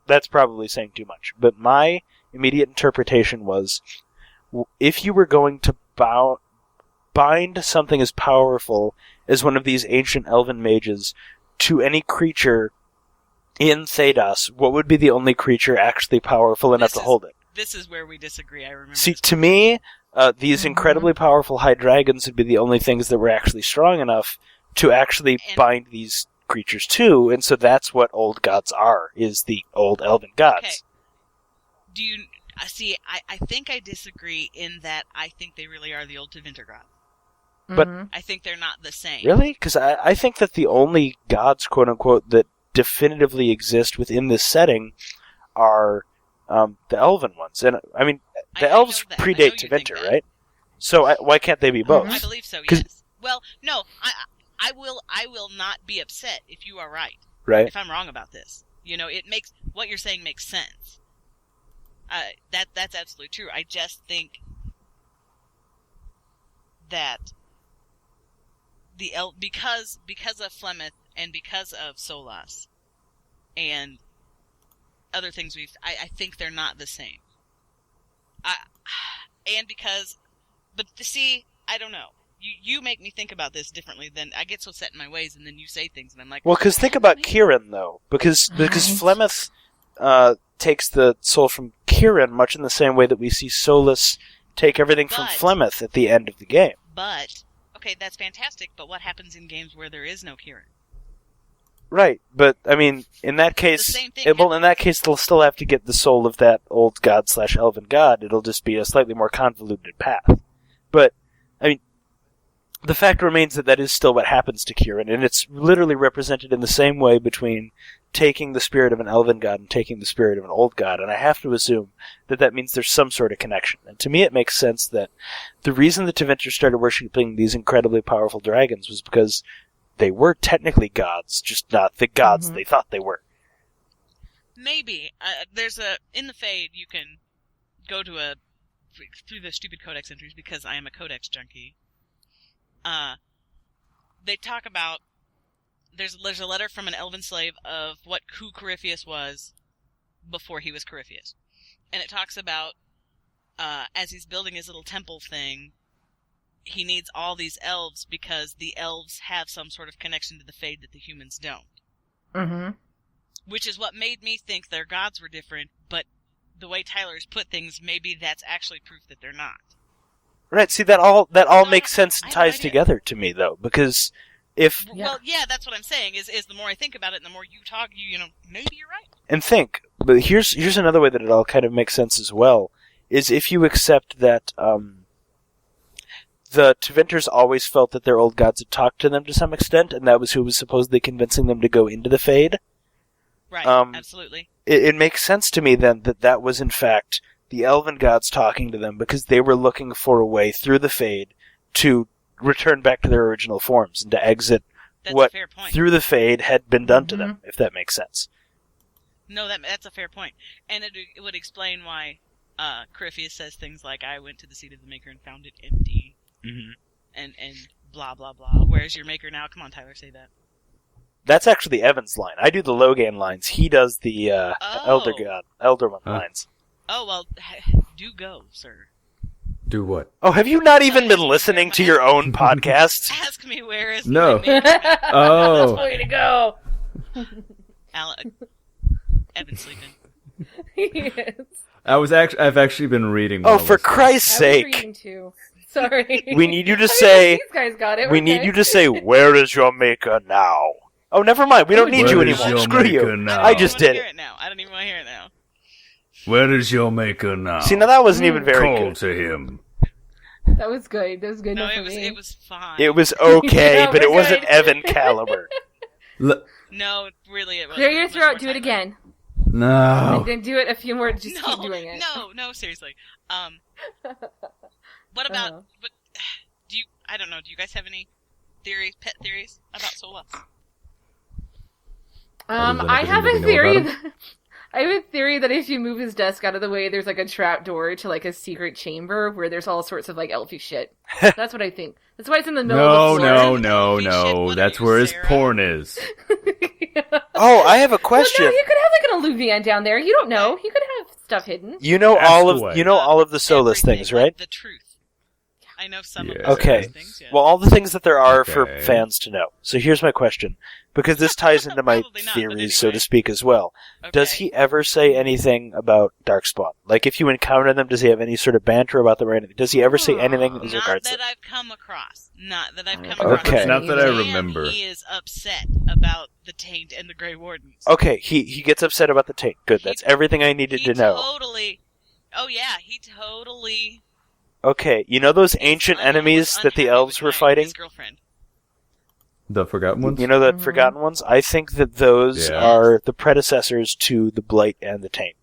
that's probably saying too much, but my immediate interpretation was, if you were going to bind something as powerful as one of these ancient elven mages to any creature in Thedas, what would be the only creature actually powerful enough to hold it? This is where we disagree, I remember. See, to me, these incredibly powerful high dragons would be the only things that were actually strong enough to actually bind these creatures to, and so that's what old gods are, is the old elven gods. Okay. Do you... See, I think I disagree in that I think they really are the old Tevinter gods. But I think they're not the same. Really? Because I think that the only gods, quote-unquote, that definitively exist within this setting are the elven ones. And, I mean, the elves predate Tevinter, right? So why can't they be both? I believe so, yes. Well, no, I will not be upset if you are right. Right. If I'm wrong about this. What you're saying makes sense. That's absolutely true. I just think that because of Flemeth and because of Solas and other things I think they're not the same. But see, I don't know. You make me think about this differently than I get so set in my ways, and then you say things, and I'm like, well, because think about Kieran though, because Flemeth takes the soul from Kieran much in the same way that we see Solas take everything from Flemeth at the end of the game. But okay, that's fantastic. But what happens in games where there is no Kieran? Right, but I mean, in that case, in that case, they'll still have to get the soul of that old god / elven god. It'll just be a slightly more convoluted path. But I mean, the fact remains that is still what happens to Kieran, and it's literally represented in the same way between taking the spirit of an elven god and taking the spirit of an old god. And I have to assume that means there's some sort of connection. And to me, it makes sense that the reason the Tevinter started worshipping these incredibly powerful dragons was because they were technically gods, just not the gods they thought they were. Maybe. In the Fade, you can go to through the stupid codex entries, because I am a codex junkie. They talk about, there's a letter from an elven slave of who Corypheus was before he was Corypheus. And it talks about, as he's building his little temple thing, he needs all these elves because the elves have some sort of connection to the Fade that the humans don't. Mm-hmm. Which is what made me think their gods were different, but the way Tyler's put things, maybe that's actually proof that they're not. Right, see, that all makes sense and ties together to me, though, because if... Well, yeah, that's what I'm saying, is the more I think about it, and the more you talk, you know, maybe you're right. And think, but here's another way that it all kind of makes sense as well, is if you accept that, the Tevinters always felt that their old gods had talked to them to some extent, and that was who was supposedly convincing them to go into the Fade. Right, absolutely. It makes sense to me, then, that was, in fact, the elven gods talking to them, because they were looking for a way through the Fade to return back to their original forms, and to exit what, through the Fade, had been done to them, if that makes sense. No, that's a fair point. And it would explain why Corypheus says things like, I went to the seat of the Maker and found it empty. Mm-hmm. And blah, blah, blah. Where's your Maker now? Come on, Tyler, say that. That's actually Evan's line. I do the Logan lines. He does the Elder one lines. Oh, well, do go, sir. Do what? Oh, have you not even been listening to your own podcast? Ask me where is no. my Maker now. Oh. That's the way to go. Evan's sleeping. Yes. I've actually been reading. Oh, for Christ's sake! I was reading too. Sorry. We need you to say. These guys got it. We need you to say, "Where is your Maker now?" Oh, never mind. We don't need you anymore. Screw you. Now? I just did it. I don't even want to hear it now. Where is your Maker now? See, now that wasn't even very Call good. to him. That was good. That was good No, enough for me. it was fine. It was okay, Yeah, but it we're wasn't good. Evan caliber. No, really, it wasn't. Clear your Much throat. more Do it time. again. No. Then do it a few more. Just keep doing it. No, seriously. What about? But I don't know. Do you guys have any pet theories about Solas? I have a theory. I have a theory that if you move his desk out of the way, there's like a trap door to like a secret chamber where there's all sorts of like elfy shit. That's what I think. That's why it's in the middle of the floor. No. That's where his porn is. Oh, I have a question. Well, no, he could have like an alluvian down there. You don't know. He could have stuff hidden. You know all of the Solas things, right? Like the truth. I know some of Okay. those things. Yeah. Well, all the things that there are for fans to know. So here's my question, because this ties into my Probably not, theories, so but anyway. to speak, as well. Okay. Does he ever say anything about Darkspawn? Like, if you encounter them, does he have any sort of banter about them or anything? Does he ever say anything as Not regards that them? I've come across. Not that I've come across. Okay. Not that I And remember. he is upset about the Taint and the Grey Wardens. Okay, he gets upset about the taint. Good, that's everything I needed to know. He totally... Okay, you know those ancient enemies that the elves were fighting? His girlfriend. The Forgotten Ones? You know the Forgotten Ones? I think that those are the predecessors to the Blight and the Taint.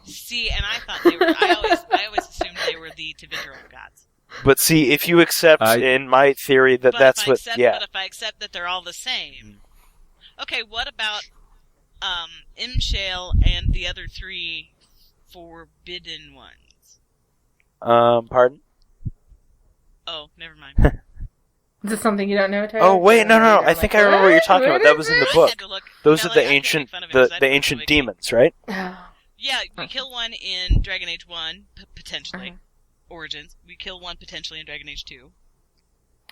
See, and I thought they were... I always assumed they were the Tevinter gods. But see, if you accept in my theory that that's what... But if I accept that they're all the same... Okay, what about Imshale and the other three forbidden ones? Pardon? Oh, never mind. Is this something you don't know, Tyler? Oh wait, no. I'm I like, think I remember what you're talking about. What That was in the is book. I had to look. Those are Now, the I can't ancient, make fun of him 'cause I the don't know ancient wiki. demons, right? Yeah, we kill one in Dragon Age 1, potentially. Origins. We kill one potentially in Dragon Age 2.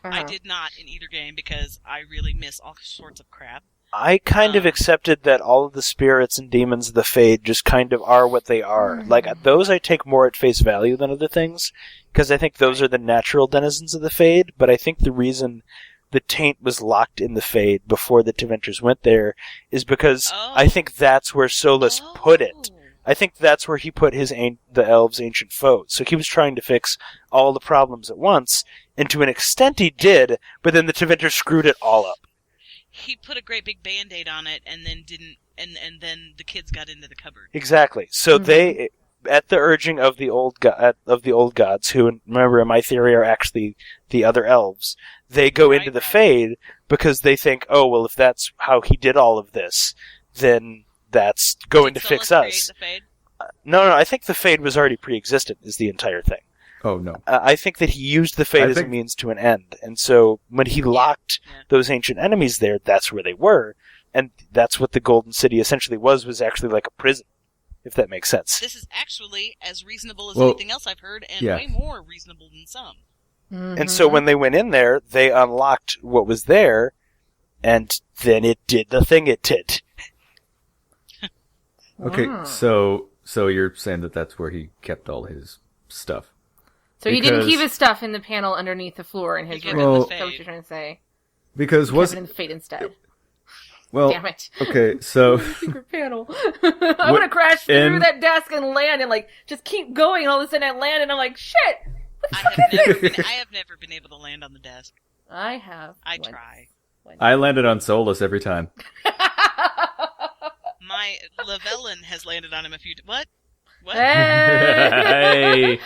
I did not in either game because I really miss all sorts of crap. I kind of accepted that all of the spirits and demons of the Fade just kind of are what they are. Like, those I take more at face value than other things, because I think those are the natural denizens of the Fade, but I think the reason the taint was locked in the Fade before the Teventers went there is because I think that's where Solas put it. I think that's where he put the elves' ancient foes. So he was trying to fix all the problems at once, and to an extent he did, but then the Teventers screwed it all up. He put a great big Band-Aid on it and then didn't, and then the kids got into the cupboard. Exactly. So they, at the urging of the old gods, who, remember in my theory, are actually the other elves, they go into the Fade because they think, oh, well, if that's how he did all of this, then that's going to fix us. The Fade? No, I think the Fade was already pre-existent, is the entire thing. Oh, no. I think that he used the Fade as a means to an end. And so when he locked those ancient enemies there, that's where they were. And that's what the Golden City essentially was actually like a prison, if that makes sense. This is actually as reasonable as anything else I've heard, and way more reasonable than some. And so when they went in there, they unlocked what was there, and then it did the thing it did. Okay, so you're saying that that's where he kept all his stuff. So he didn't keep his stuff in the panel underneath the floor in his room. Is that what you're trying to say? Because kept it in the Fade instead. Well, damn it. Okay, so secret panel. I want to crash through that desk and land and just keep going. And all of a sudden I land and I'm like, shit. I have never been able to land on the desk. I have. I try. I landed on Solas every time. My Llewellyn has landed on him a few. What? Hey.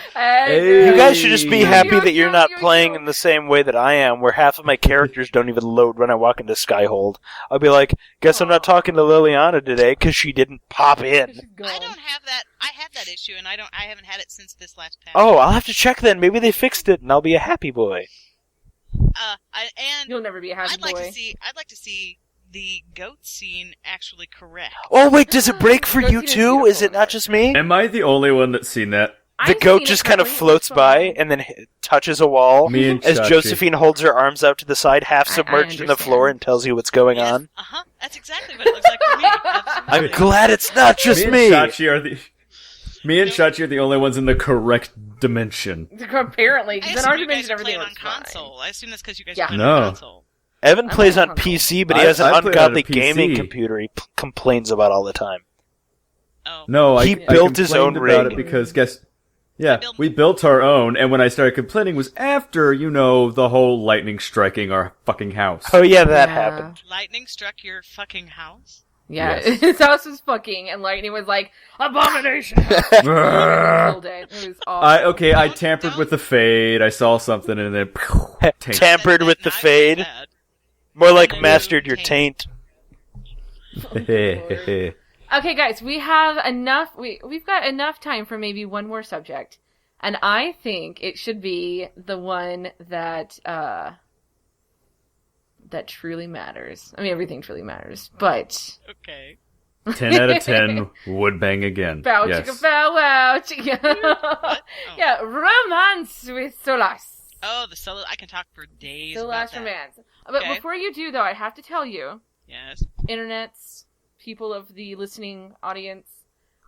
You guys should just be happy that you're not playing in the same way that I am, where half of my characters don't even load when I walk into Skyhold. I'll be like, guess I'm not talking to Liliana today because she didn't pop in. I don't have that. I have that issue, and I haven't had it since this last patch. Oh, I'll have to check then. Maybe they fixed it, and I'll be a happy boy. And you'll never be a happy boy. I'd like to see the goat scene actually correct. Oh wait, does it break for you too? Is it not just me? Am I the only one that's seen that? The goat just kind of floats by and then touches a wall Me and as Chachi. Josephine holds her arms out to the side, half submerged in the floor, and tells you what's going on. That's exactly what it looks like for me. I'm glad it's not just me. Me and Chachi are the only ones in the correct dimension. Apparently, I because in our assume you guys dimension are everything playing on looks console. fine. I assume that's because you guys Yeah. are playing No. on console. Evan plays on console. PC, but he has an I play ungodly on a PC. gaming computer he complains about all the time. Oh. No, He built his own about rig. it because we built our own, and when I started complaining was after, the whole lightning striking our fucking house. Oh yeah, that happened. Lightning struck your fucking house? Yeah, Yes. his house was fucking, and Lightning was like, abomination! Killed it. It was awful. I tampered with the Fade, I saw something, and then taint. Tampered with the Not Fade. bad. More like And mastered your taint. taint. Okay, guys, we have enough. We've got enough time for maybe one more subject, and I think it should be the one that that truly matters. I mean, everything truly matters, but Okay. 10 out of 10 would bang again. bow-chicka-bow-wow. What? Yeah, romance with Solas. Oh, the solo. I can talk for days about Solas that. romance. But Okay. before you do, though, I have to tell you, Yes. internets, people of the listening audience,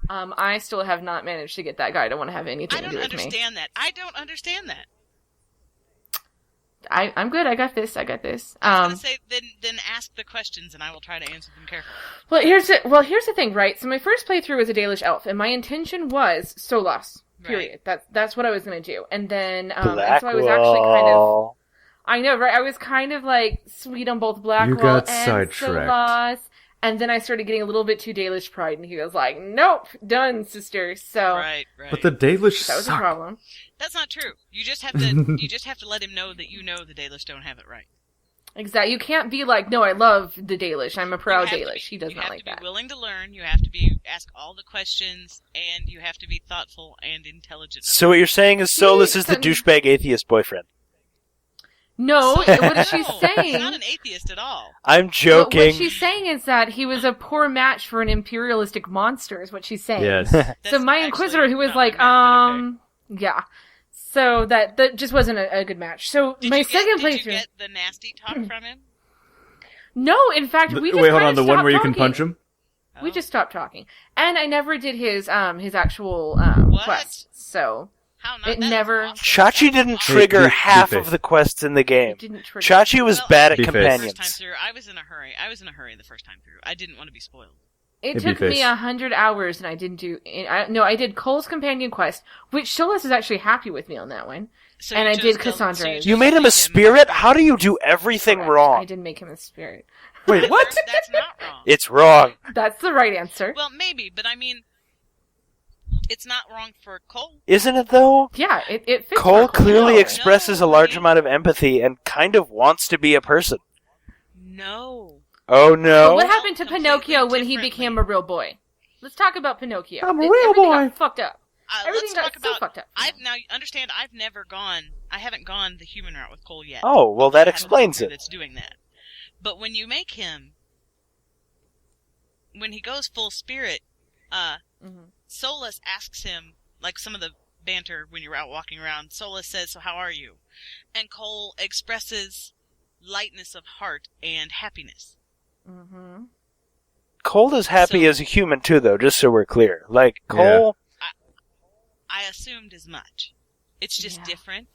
I still have not managed to get that guy to want to have anything I to don't do with me. understand that. I don't understand that. I'm good. I got this. I was gonna say, then ask the questions and I will try to answer them carefully. Well, here's the thing, right? So my first playthrough was a Dalish elf, and my intention was Solas. Period. That's what I was gonna do, and then and so I was actually kind of. I know, right? I was kind of like sweet on both Blackwell got and sidetracked. Solas, and then I started getting a little bit too Dalish pride, and he was like, "Nope, done, sister." So Right. But the Dalish that was a suck. problem. That's not true. You just have to let him know that the Dalish don't have it right. Exactly. You can't be like, "No, I love the Dalish. I'm a proud Dalish." He does not like You have that. to be willing to learn. You have to ask all the questions, and you have to be thoughtful and intelligent. So what you're saying is Solas is the Son- douchebag atheist boyfriend. No, what she's He's saying... not an atheist at all. I'm joking. What she's saying is that he was a poor match for an imperialistic monster, is what she's saying. Yes. So my Inquisitor, who was not like, correct, but okay. yeah. So that just wasn't a good match. So Did my you second Did you playthrough... get the nasty talk from him? No, in fact, we just Wait, hold kind on. of The one stopped where you can talking. punch him? We just stopped talking. And I never did his actual What? quest. So How not? It That is never- awesome. Chachi That's didn't awesome. trigger Hey, half Bface. of the quests in the game. it didn't trigger. Chachi was Well, bad at Bface. The companions. first time through, I was in a hurry. the first time through. I didn't want to be spoiled. It Hey, took me Bface. 100 hours, and I didn't do... I did Cole's companion quest, which Solas is actually happy with me on that one. So And you I chose did the- Cassandra's. so chose You made to him a make spirit? How do you do everything Correct. wrong? I didn't make him a spirit. Wait, what? That's not wrong. It's wrong. That's the right answer. Well, maybe, but I mean, it's not wrong for Cole. Isn't it, though? Yeah, it fits. Cole for clearly No. expresses a No, large I mean- amount of empathy and kind of wants to be a person. No. Oh, But no. what happened to Completely Pinocchio when he differently. became a real boy? Let's talk about Pinocchio. I'm a real Everything boy. got fucked up. Everything Let's got talk so about. fucked up. Now you understand. I haven't gone the human route with Cole yet. Oh, well, I that have a explains playthrough it. That's doing that. But when you make him, when he goes full spirit, Mhm. Solas asks him, like some of the banter when you're out walking around. Solas says, "So how are you?" And Cole expresses lightness of heart and happiness. Mhm. Cole is happy So- as a human, too, though, just so we're clear. Like, Cole... I assumed as much. It's just Yeah. different.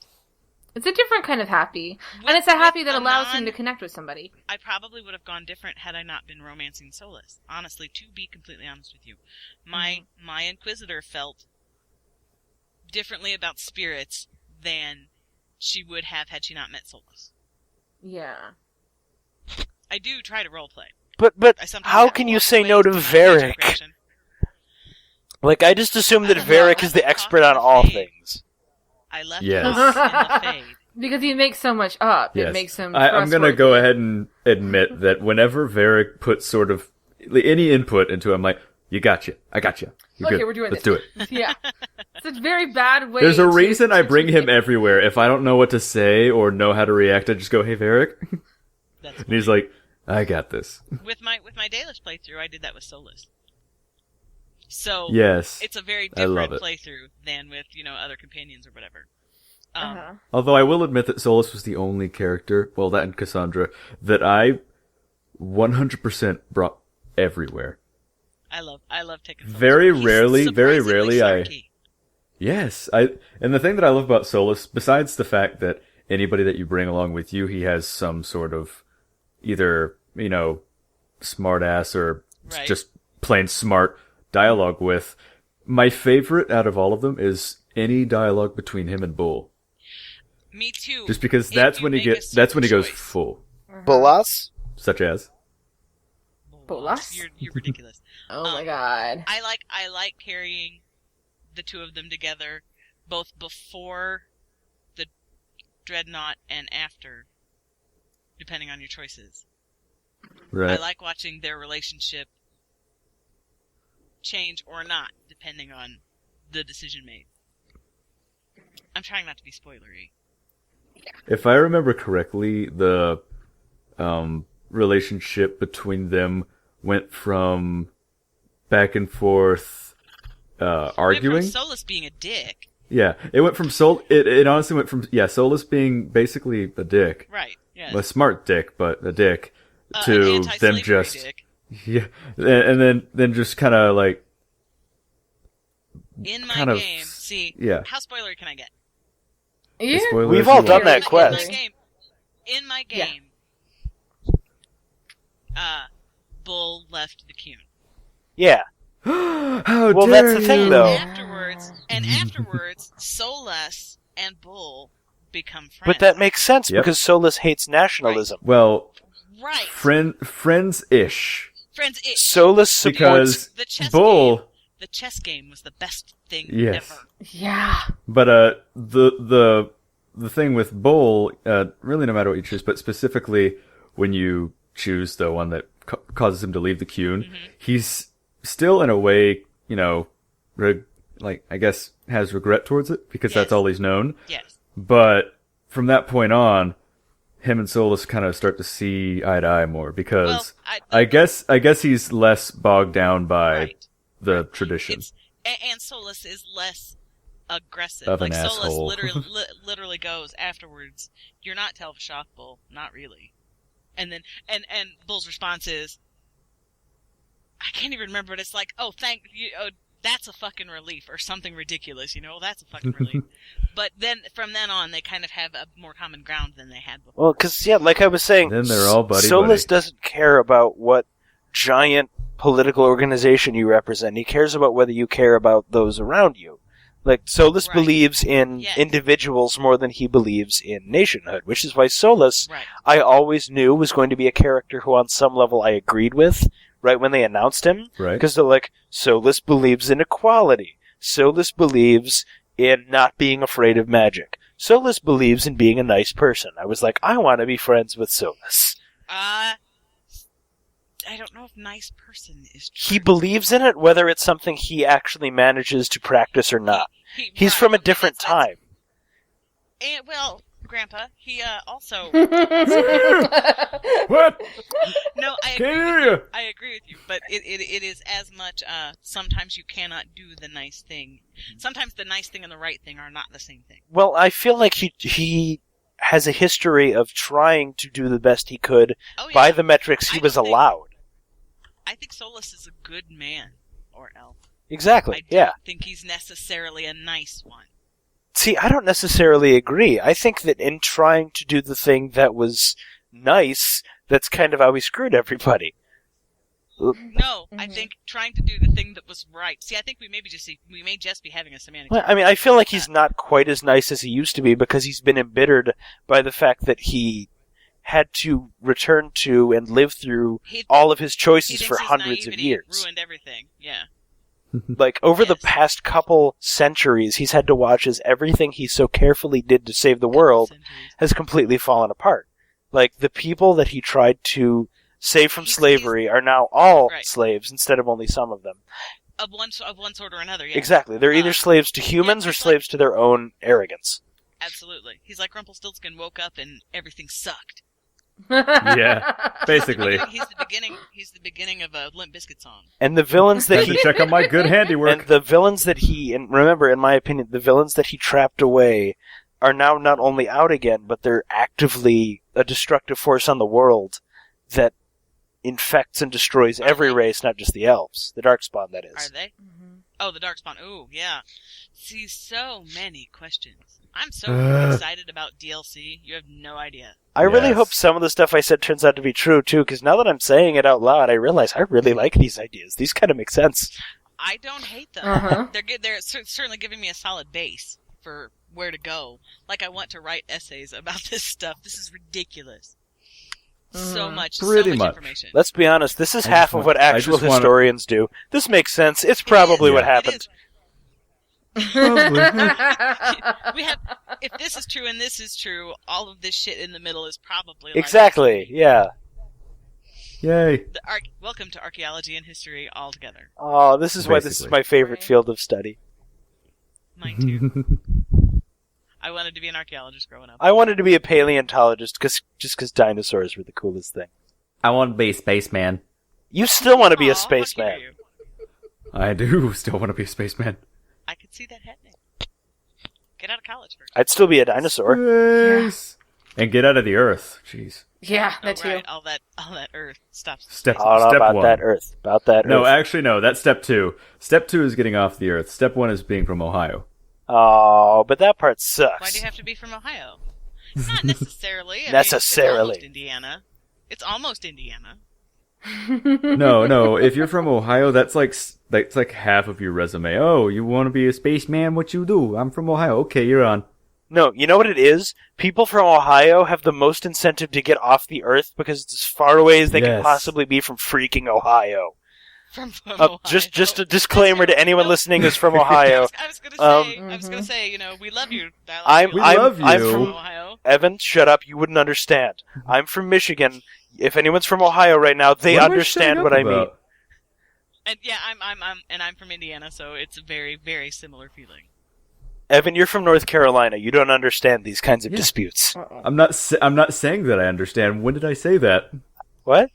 It's a different kind of happy, With- and it's a happy with that a allows him non- to connect with somebody. I probably would have gone different had I not been romancing Solas. Honestly, to be completely honest with you, my Inquisitor felt differently about spirits than she would have had she not met Solas. Yeah. I do try to roleplay. But I sometimes how have can to you walk say away no to from my Varric? nature progression. Like, I just assumed that I don't know, Varric I is the left expert off on the all fade. things. I left Yes. off in the fade. Because he makes so much up. Yes. It makes him I'm gonna trustworthy. go ahead and admit that whenever Varric puts sort of any input into it, I'm like, you got you. I got you. You're Okay, good. we're doing Let's this. do it. Yeah. It's a very bad way There's a to- reason I to bring treat him everywhere. If I don't know what to say or know how to react, I just go, hey, Varric. That's And he's like, I got this. with my Dailish playthrough, I did that with Solas. So Yes. it's a very I love different it. playthrough than with other companions or whatever. Uh-huh. Although I will admit that Solas was the only character, well, that and Cassandra, that I 100% brought everywhere. I love taking Solas. Very He's rarely surprisingly I- snarky. Yes, and the thing that I love about Solas, besides the fact that anybody that you bring along with you, he has some sort of either, smart ass or Right. just plain smart dialogue with. My favorite out of all of them is any dialogue between him and Bull. Me too. Just because If that's you when he make a that's when he certain goes choice. full. Bolas? Such as? Bolas? You're ridiculous. Oh my god. I like carrying the two of them together, both before the dreadnought and after, depending on your choices. Right. I like watching their relationship change or not, depending on the decision made. I'm trying not to be spoilery. If I remember correctly, the relationship between them went from back and forth arguing. Went from Solas being a dick. Yeah, it went from It honestly went from Solas being basically a dick, Right, yes. a smart dick, but a dick, An to them anti-slavery just dick. yeah, and then just kind of like In my kind of- game, see, yeah. how spoilery can I get? Yeah. spoilers We've all you done want. that quest. In my Yeah. game, Bull left the Cune. Yeah. How Well, dare that's the thing, you. though. Afterwards, Solas and Bull become friends. But that makes sense Yep. because Solas hates nationalism. Well, right. friends-ish. Friends, Solas supports... Because the chess Bull, game. The chess game was the best thing Yes. ever. Yeah. but the thing with Bull, really no matter what you choose, but specifically when you choose the one that causes him to leave the Cune, he's still in a way, I guess has regret towards it because that's Yes. all he's known. Yes. But from that point on, him and Solus kind of start to see eye to eye more because Well, I guess he's less bogged down by right. the tradition. And Solus is less aggressive. Of an like Solus asshole. literally goes afterwards. You're not Tel'Vashok, Bull. Not really. And then and Bull's response is, I can't even remember. But it's like, oh, thank you. Oh, that's a fucking relief, or something ridiculous. That's a fucking relief. But then from then on, they kind of have a more common ground than they had before. Well, because like I was saying, Then they're all buddy Solus buddy. doesn't care about what giant political organization you represent. He cares about whether you care about those around you. Like, Solus Right. believes in Yes. individuals more than he believes in nationhood, which is why Solus, Right. I always knew was going to be a character who on some level I agreed with right when they announced him. Right. Because they're like, Solus believes in equality. Solus believes in not being afraid of magic. Solus believes in being a nice person. I was like, I want to be friends with Solus. I don't know if nice person is true. He believes in it, whether it's something he actually manages to practice or not. He's right, from a okay, different that's- time. And, well, Grandpa, he also... What? No, I Can't agree hear with you. you. I agree with you, but it is as much, sometimes you cannot do the nice thing. Sometimes the nice thing and the right thing are not the same thing. Well, I feel like he has a history of trying to do the best he could Oh, yeah. by the metrics he I was don't think- allowed. I think Solus is a good man, or elf. Exactly, I yeah. don't think he's necessarily a nice one. See, I don't necessarily agree. I think that in trying to do the thing that was nice, that's kind of how he screwed everybody. No, I think trying to do the thing that was right. See, I think we may just be having a semantic. Well, I mean, I feel like he's not quite as nice as he used to be because he's been embittered by the fact that he had to return to and live through all of his He choices thinks for his hundreds of naivety years. ruined everything. Yeah. Like, over the Yes. past couple centuries, he's had to watch as everything he so carefully did to save the world Centuries. has completely fallen apart. Like, the people that he tried to save from He's- slavery are now all Right. slaves instead of only some of them. Of one sort or another. Yeah. Exactly. They're either slaves to humans or he's slaves to their own arrogance. Absolutely. He's like Rumpelstiltskin woke up and everything sucked. Yeah, basically. He's the beginning of a Limp Bizkit song. And the villains that Time to he check out my good handiwork. and the villains that he and remember, in my opinion, the villains that he trapped away are now not only out again, but they're actively a destructive force on the world that infects and destroys every race, not just the elves. The Darkspawn, that Are is. they? Oh, the Darkspawn. Ooh, yeah. See, so many questions. I'm so excited about DLC. You have no idea. I really Yes. hope some of the stuff I said turns out to be true, too, because now that I'm saying it out loud, I realize I really like these ideas. These kind of make sense. I don't hate them. Uh-huh. They're good. They're certainly giving me a solid base for where to go. Like, I want to write essays about this stuff. This is ridiculous. So much, Pretty so much much. information. Let's be honest, this is I half just of want- what I actual just wanna- historians do. This makes sense. It's probably is. what Yeah. It happened. We have, if this is true and this is true, all of this shit in the middle is probably like Exactly, yeah. Yay. welcome to archaeology and history all together. Oh, this is why this is Basically. my favorite Right. field of study. Mine too. I wanted to be an archaeologist growing up. I wanted to be a paleontologist just because dinosaurs were the coolest thing. I want to be a spaceman. You still want to be Aw, a how cute are spaceman. you? I do still want to be a spaceman. I could see that happening. Get out of college first. I'd still be a dinosaur. Space. And get out of the Earth. Jeez. Yeah, Oh, that too. right, all that Earth stops. Step I don't know step about one. that Earth. About that No, Earth. actually, no. That's step 2. Step 2 is getting off the Earth. Step 1 is being from Ohio. Oh, but that part sucks. Why do you have to be from Ohio? Not necessarily. I mean, Necessarily. It's almost Indiana. It's almost Indiana. No. If you're from Ohio, that's like half of your resume. Oh, you want to be a spaceman? What you do? I'm from Ohio. Okay, you're on. No, you know what it is? People from Ohio have the most incentive to get off the Earth because it's as far away as they can Yes. possibly be from freaking Ohio. From Ohio. Just a disclaimer to anyone listening who's from Ohio. I was gonna Mhm. say, you know, we love you. I'm love I'm you. from Ohio. Evan. Shut up! You wouldn't understand. I'm from Michigan. If anyone's from Ohio right now, they What am I understand shutting what up I mean. about? And yeah, I'm from Indiana, so it's a very, very similar feeling. Evan, you're from North Carolina. You don't understand these kinds of disputes. I'm not saying that I understand. When did I say that? What?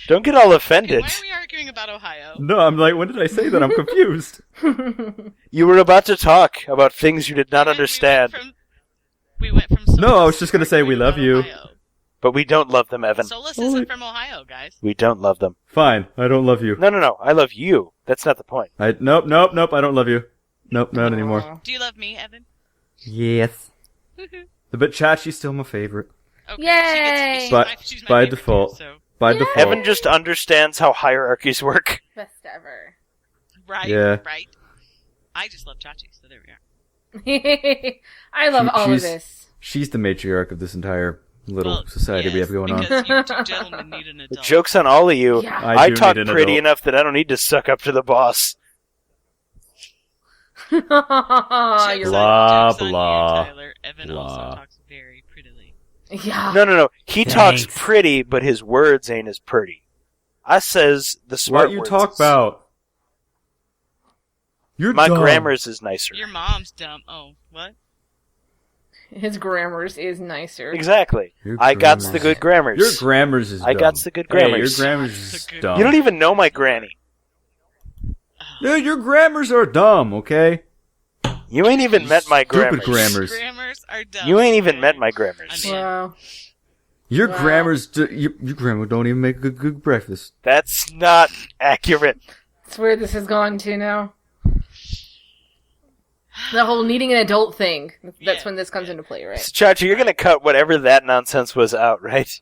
Don't get all offended. Why are we arguing about Ohio? No, I'm like, when did I say that? I'm confused. You were about to talk about things you did not understand. We went from Solas No, I was just gonna say we love about you. Ohio. But we don't love them, Evan. Solas isn't from Ohio, guys. We don't love them. Fine, I don't love you. No. I love you. That's not the point. Nope, I don't love you. Nope, not anymore. Do you love me, Evan? Yes. But Chachi's still my favorite. Okay, Yay! she's By- my favorite by too, default. so- By Yeah. default. Evan just understands how hierarchies work. Best ever. Right, Yeah. right. I just love Chachi, so there we are. I love all of she's- this. She's the matriarch of this entire little Well, society we yes, have going on. because you two gentlemen need an The adult. joke's on all of you. Yeah. I do talk need an pretty adult. enough that I don't need to suck up to the boss. You're Blah, right. Joke's on you, blah, Tyler. Evan blah. also talks very prettily. Yeah. No. He talks Thanks. pretty, but his words ain't as pretty. I says the smart What you words talk is- about? You're My dumb. grammar's is nicer. Your mom's dumb. Oh, what? His grammars is nicer. Exactly. Your I got the grammar's- good grammars. Your grammar's is I dumb. got the good Hey, your grammars. grammar's That's is a good- dumb. You don't even know my granny. Dude, your grammars are dumb, okay? You ain't even met my Stupid grammars. grammars. Grammars are dumb. You ain't even okay? met my grammars. I mean, Wow. Your Wow. grammars, your grammar don't even make a good breakfast. That's not accurate. It's where this has gone to now. The whole needing an adult thing. That's Yeah, when this comes yeah. into play, right? Chachi, you're gonna cut whatever that nonsense was out, right?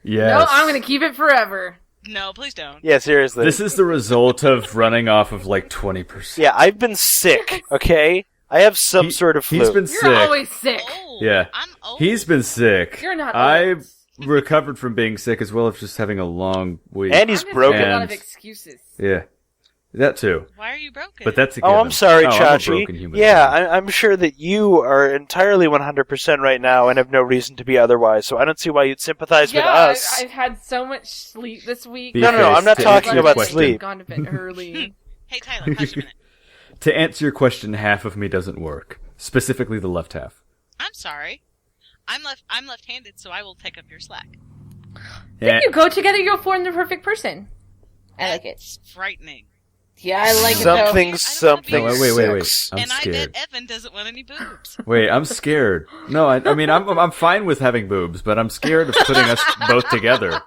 Yes. No, I'm gonna keep it forever. no, please don't. Yeah, seriously. This is the result of running off of like 20%. Yeah, I've been sick, okay? I have some sort of flu. He's been You're sick. always sick. Old. Yeah. I'm old. He's been sick. You're not I old. recovered from being sick as well as just having a long week. And he's I'm just broken. making a lot And- of excuses. Yeah. That too. Why are you broken? But that's a Oh, given. I'm sorry, I'm a Chachi. broken human Yeah, being. I'm sure that you are entirely 100% right now and have no reason to be otherwise, so I don't see why you'd sympathize with us. I've had so much sleep this week. Be No, I'm not to talking answer your about question- sleep. Gone to bed early. Hey, Tyler, hush a minute. To answer your question, half of me doesn't work. Specifically the left half. I'm sorry. I'm left-handed, so I will take up your slack. Yeah. If you go together, you'll form the perfect person. I like it. It's frightening. Yeah, I like Something, it something. No, wait. sex. I'm and scared. I bet Evan doesn't want any boobs. Wait, I'm scared. No, I mean, I'm fine with having boobs, but I'm scared of putting us both together.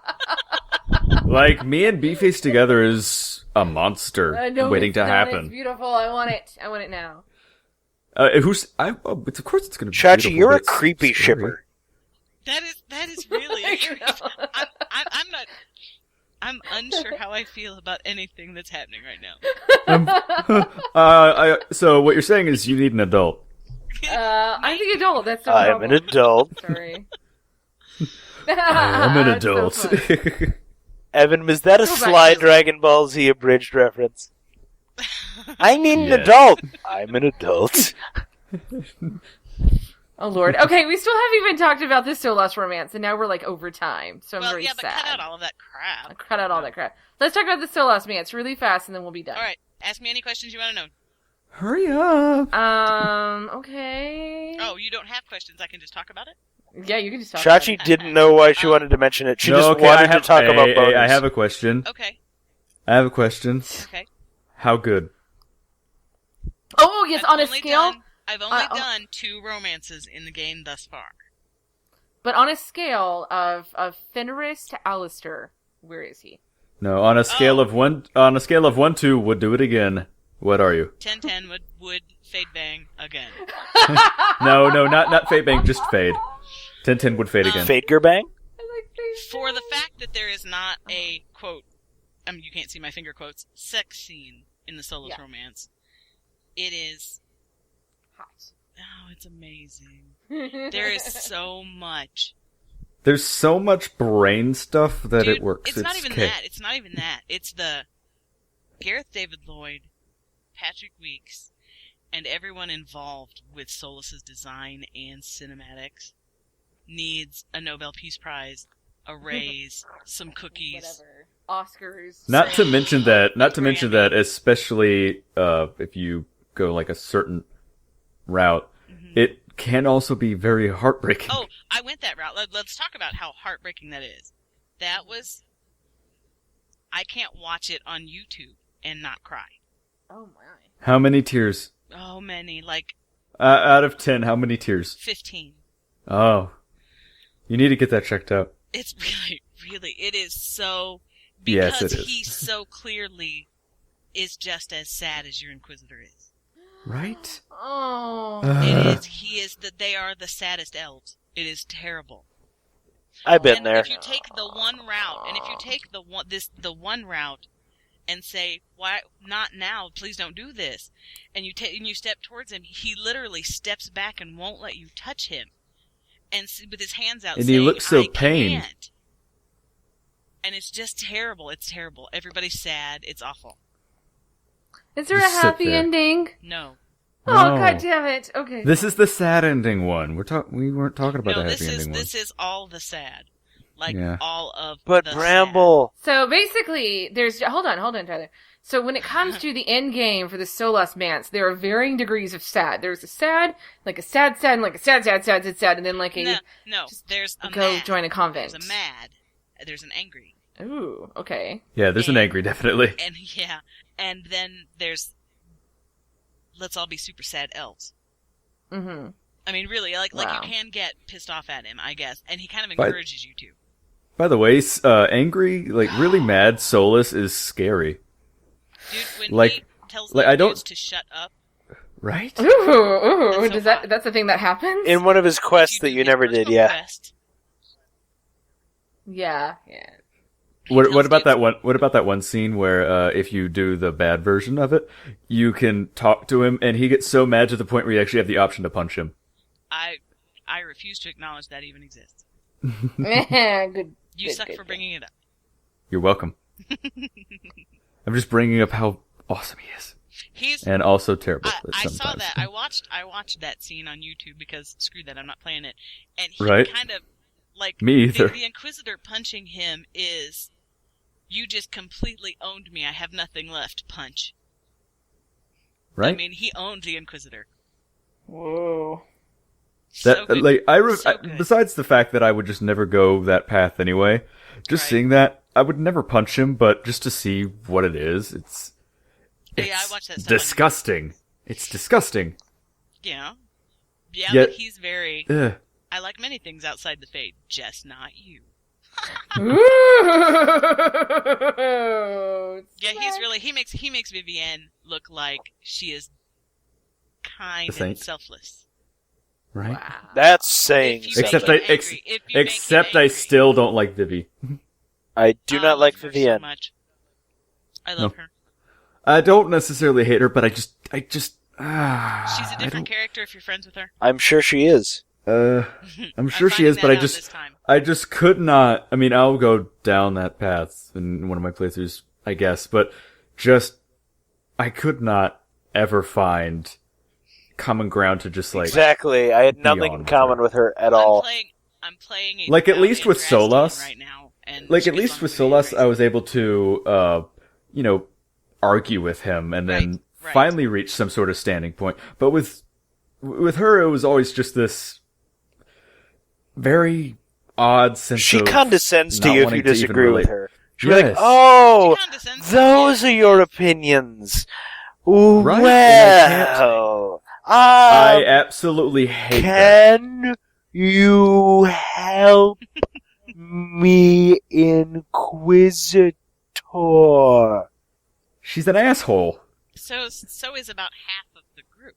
Like, me and Bface together is a monster though. No, waiting it's to not. happen. It's beautiful. I want it. I want it now. Of course it's gonna be Chachi, beautiful, you're but a it's creepy scary. shipper. That is really a creep. I'm not. I'm unsure how I feel about anything that's happening right now. So what you're saying is you need an adult. I'm the adult. That's no I'm problem. an adult. Sorry. I'm an It's so adult. fun. Evan, was that a Go back Sly to- Dragon Ball Z abridged reference? I need an Yes. adult. I'm an adult. Oh lord. Okay, we still haven't even talked about this Solas romance, and now we're like over time, so I'm Well, very yeah, but sad. cut out all of that crap. Cut out all that crap. Let's talk about the Solas romance really fast, and then we'll be done. All right, ask me any questions you want to know. Hurry up. Okay. Oh, you don't have questions? I can just talk about it. Yeah, you can just talk about Chachi it. didn't know why she wanted to mention it. She No, just okay, wanted I have, to talk about hey, bonus. I have a question. Okay. I have a question. Okay. How good? Oh, yes, on a scale? I've only oh. done 2 romances in the game thus far. But on a scale of Fenris to Alistair, where is he? No, on a scale Oh. of 1 to would do it again. What are you? 10-10 would fade bang again. No, not fade bank, just fade. 10-10 would fade again. Fade Gerbang? For the fact that there is not a, quote, you can't see my finger quotes, sex scene in the Solas Yeah. romance, it is, Hot. oh, it's amazing. There is so much. There's so much brain stuff that Dude, it works. It's not even okay. that. It's not even that. It's the Gareth David Lloyd, Patrick Weeks, and everyone involved with Solas' design and cinematics needs a Nobel Peace Prize, a raise, some cookies. Whatever. Oscars. Not to Grammys. mention that, especially if you go like a certain route, it can also be very heartbreaking. Oh, I went that route. Let's talk about how heartbreaking that is. That was... I can't watch it on YouTube and not cry. Oh my. How many tears? Oh, many. Like... out of 10, how many tears? 15. Oh. You need to get that checked out. It's really, it is so... Yes, Because it is. he so clearly is just as sad as your Inquisitor is. Right? Oh. They are the saddest elves. It is terrible. I've been And there. if you take the one route, and if you take the one route and say, why not now, please don't do this, and you step towards him, he literally steps back and won't let you touch him. And with his hands out And saying, he looks so I pained. can't. And it's just terrible. It's terrible. Everybody's sad. It's awful. Is there a Just sit happy there. ending? No. Oh, No. god damn it. Okay. This is the sad ending one. We weren't talking about No, the this happy is ending one. this is all the sad. Like Yeah. all of But the Bramble, So basically, there's... Hold on, Tyler. So when it comes to the end game for the Solas Mance, there are varying degrees of sad. There's a sad, like a sad, and like a sad, and then like a... No, there's a go mad. join a convent. There's a mad. There's an angry. Ooh, okay. Yeah, there's an And- angry, definitely. And then there's let's all be super sad elves. Mm-hmm. I mean, really, like Wow. you can get pissed off at him, I guess, and he kind of But- encourages you to. By the way, angry, like really mad Solus is scary. Dude, when Like- he tells like, the I don't- dudes to shut up, Right? Ooh, That's so hot. that's a thing that happens? in one of his quests if that do you the never did, personal yeah. quest, Yeah. he What tells about dudes- that one? What about that one scene where if you do the bad version of it, you can talk to him, and he gets so mad to the point where you actually have the option to punch him. I refuse to acknowledge that even exists. Good. You Good, suck good, for good. bringing it up. You're welcome. I'm just bringing up how awesome he is, He's and also terrible I sometimes. saw that. I watched that scene on YouTube because screw that, I'm not playing it. And he Right. kind of like Me either. The Inquisitor punching him is, you just completely owned me. I have nothing left. Punch. Right? I mean, he owned the Inquisitor. Whoa. So good. So good. besides the fact that I would just never go that path anyway, just Right. seeing that, I would never punch him, but just to see what it is, it's Yeah, I watched that stuff on disgusting. It's disgusting. Yeah, Yet- but he's very. Ugh. I like many things outside the Fade, just not you. Ooh. Yeah, he's really he makes Vivienne look like she is kind A saint. and selfless. Right? Wow. That's saying If you something. Except make I him angry, if you make him except I angry. still don't like Vivi. I do not like love her so Vivienne. much. I love her. I don't necessarily hate her, but I just She's a I different don't- character if you're friends with her. I'm sure she is. I'm sure she is, but I just could not. I mean, I'll go down that path in one of my playthroughs, I guess, but I could not ever find common ground to just like, Exactly. I had nothing Beyond in common her. with her at all. I'm playing a Like, at proud least with Andrastian Solas- right now, and like she at gets least along with very Solas, great. I was able to, argue with him and then Right. finally reach some sort of standing point. But with her, it was always just this very odd sense She of condescends to not you if wanting you to even disagree relate. with her. She'll be like, Yes. oh, She condescends to those you. are your opinions. Right? Well, I absolutely hate that. can you help me, Inquisitor? She's an asshole. So is about half of the group.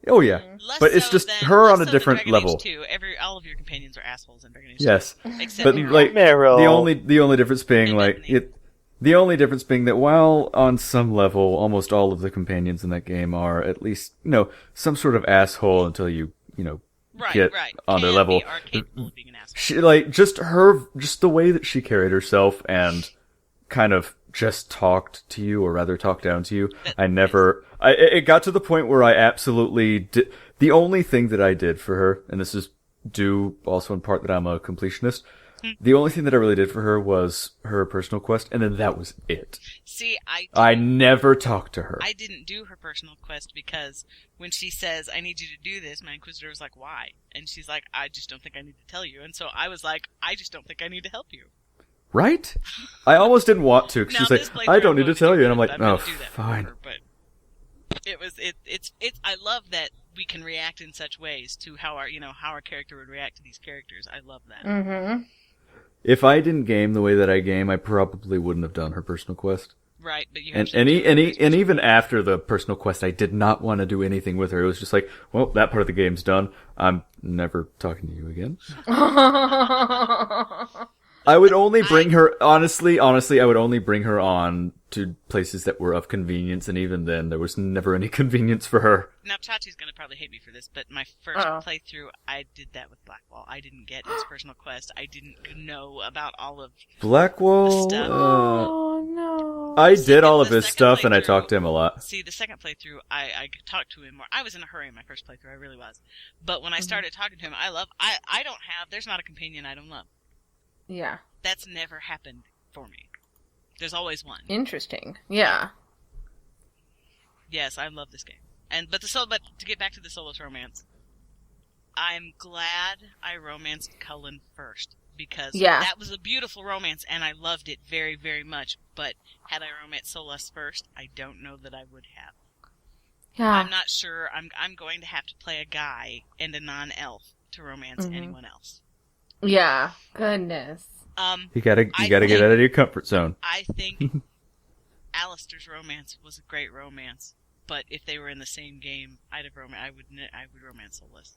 Oh yeah, Less but it's so just than- her less on a so than different Dragon level. Age 2. All of your companions are assholes in Dragon Age 2. Yes, Except but Meryl. like Meryl. the only difference being And like Bethany. the only difference being that while on some level almost all of the companions in that game are at least some sort of asshole until you get right. on their Can level. be are capable of being an asshole. She just the way that she carried herself and kind of just talked to you, or rather talked down to you. It got to the point where I absolutely did. The only thing that I did for her, and this is due also in part that I'm a completionist, The only thing that I really did for her was her personal quest, and then that was it. See, I never talked to her. I didn't do her personal quest because when she says, I need you to do this, my Inquisitor was like, why? And she's like, I just don't think I need to tell you. And so I was like, I just don't think I need to help you. Right? I almost didn't want to, because she's like, I don't need to tell you. And I'm like, oh, fine. Her, but I love that we can react in such ways to how our character would react to these characters. I love that. Mm-hmm. If I didn't game the way that I game, I probably wouldn't have done her personal quest. Right, but you and even after the personal quest, I did not want to do anything with her. It was just like, well, that part of the game's done. I'm never talking to you again. I would only bring her, honestly, I would only bring her on to places that were of convenience, and even then, there was never any convenience for her. Now, Chachi's gonna probably hate me for this, but my first playthrough, I did that with Blackwall. I didn't get his personal quest. I didn't know about all of Blackwall? the stuff. Oh, no. I did all of his stuff, and I talked to him a lot. See, the second playthrough, I talked to him more. I was in a hurry in my first playthrough, I really was. But when I started talking to him, there's not a companion I don't love. Yeah. That's never happened for me. There's always one. Interesting. Yeah. Yes, I love this game. But to get back to the Solas romance, I'm glad I romanced Cullen first, because that was a beautiful romance and I loved it very, very much. But had I romanced Solas first, I don't know that I would have. Yeah. I'm not sure. I'm going to have to play a guy and a non-elf to romance anyone else. Yeah. Goodness. You gotta get out of your comfort zone. I think Alistair's romance was a great romance, but if they were in the same game, I would romance Solas.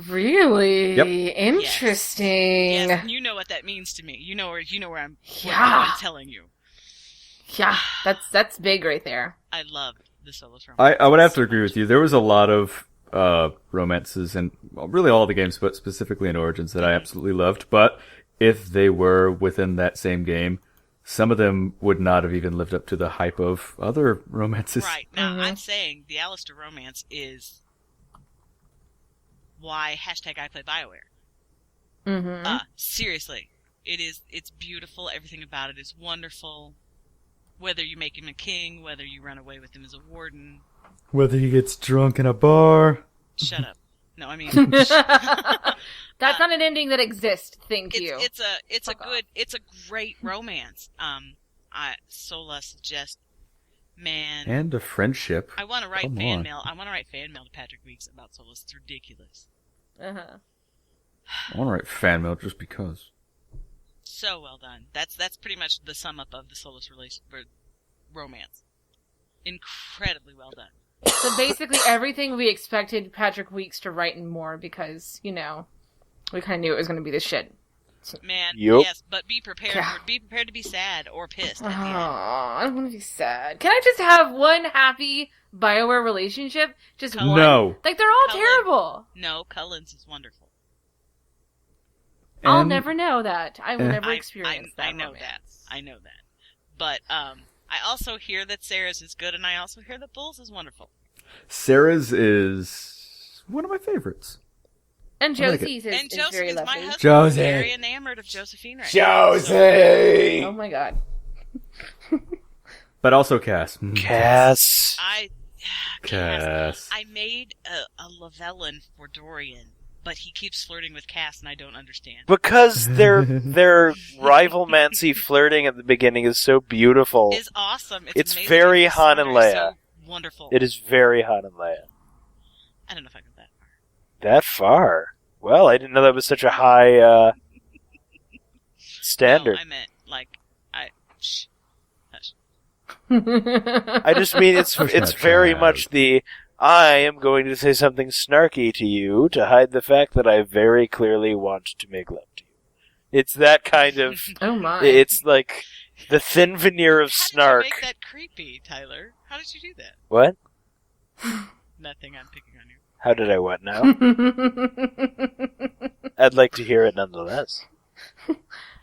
Really? Yep. Interesting. Yes, you know what that means to me. You know where I'm. What I'm telling you. Yeah, that's big right there. I loved the Solas romance. I would have to agree with you. There was a lot of romances in really all the games, but specifically in Origins that I absolutely loved. But if they were within that same game, some of them would not have even lived up to the hype of other romances. Right. Now, I'm saying the Alistair romance is why #I play BioWare. Mm-hmm. Seriously. It's beautiful. Everything about it is wonderful. Whether you make him a king, whether you run away with him as a warden. Whether he gets drunk in a bar. Shut up. No, I mean... That's not an ending that exists, thank you. It's a great romance. Solas just, man. And a friendship. I want to write fan mail. I want to write fan mail to Patrick Weeks about Solas. It's ridiculous. Uh-huh. I want to write fan mail just because. So well done. That's pretty much the sum up of the Solas romance. Incredibly well done. So basically everything we expected Patrick Weeks to write and more because, we kind of knew it was going to be this shit. Man, Yep. yes, but be prepared. Be prepared to be sad or pissed at the end. I don't want to be sad. Can I just have one happy BioWare relationship? Just one? No. Like, they're all Cullen. terrible. No, Cullen's is wonderful. I'll never know that. I will never experience that. I know romance. that. I know that. But, I also hear that Sarah's is good, and I also hear that Bull's is wonderful. Sarah's is one of my favorites. And Josie's and is Josie very is my lovely. husband. Josie. Very enamored of Josephine right now. Josie! Oh my god. But also Cass. Cass. Cass. I made a Lavellin for Dorian, but he keeps flirting with Cass, and I don't understand. Because their rivalmancy flirting at the beginning is so beautiful. It's awesome. It's amazing. very It's Han and Leia. So wonderful. It is very Han and Leia. I don't know if I go that far. That far? Well, I didn't know that was such a high standard. No, I meant, shh. Hush. I just mean it's very much the I am going to say something snarky to you to hide the fact that I very clearly want to make love to you. It's that kind of... Oh my. It's like the thin veneer of snark. How did you make that creepy, Tyler? How did you do that? What? Nothing, I'm picking on you. How did I what now? I'd like to hear it nonetheless. Oh.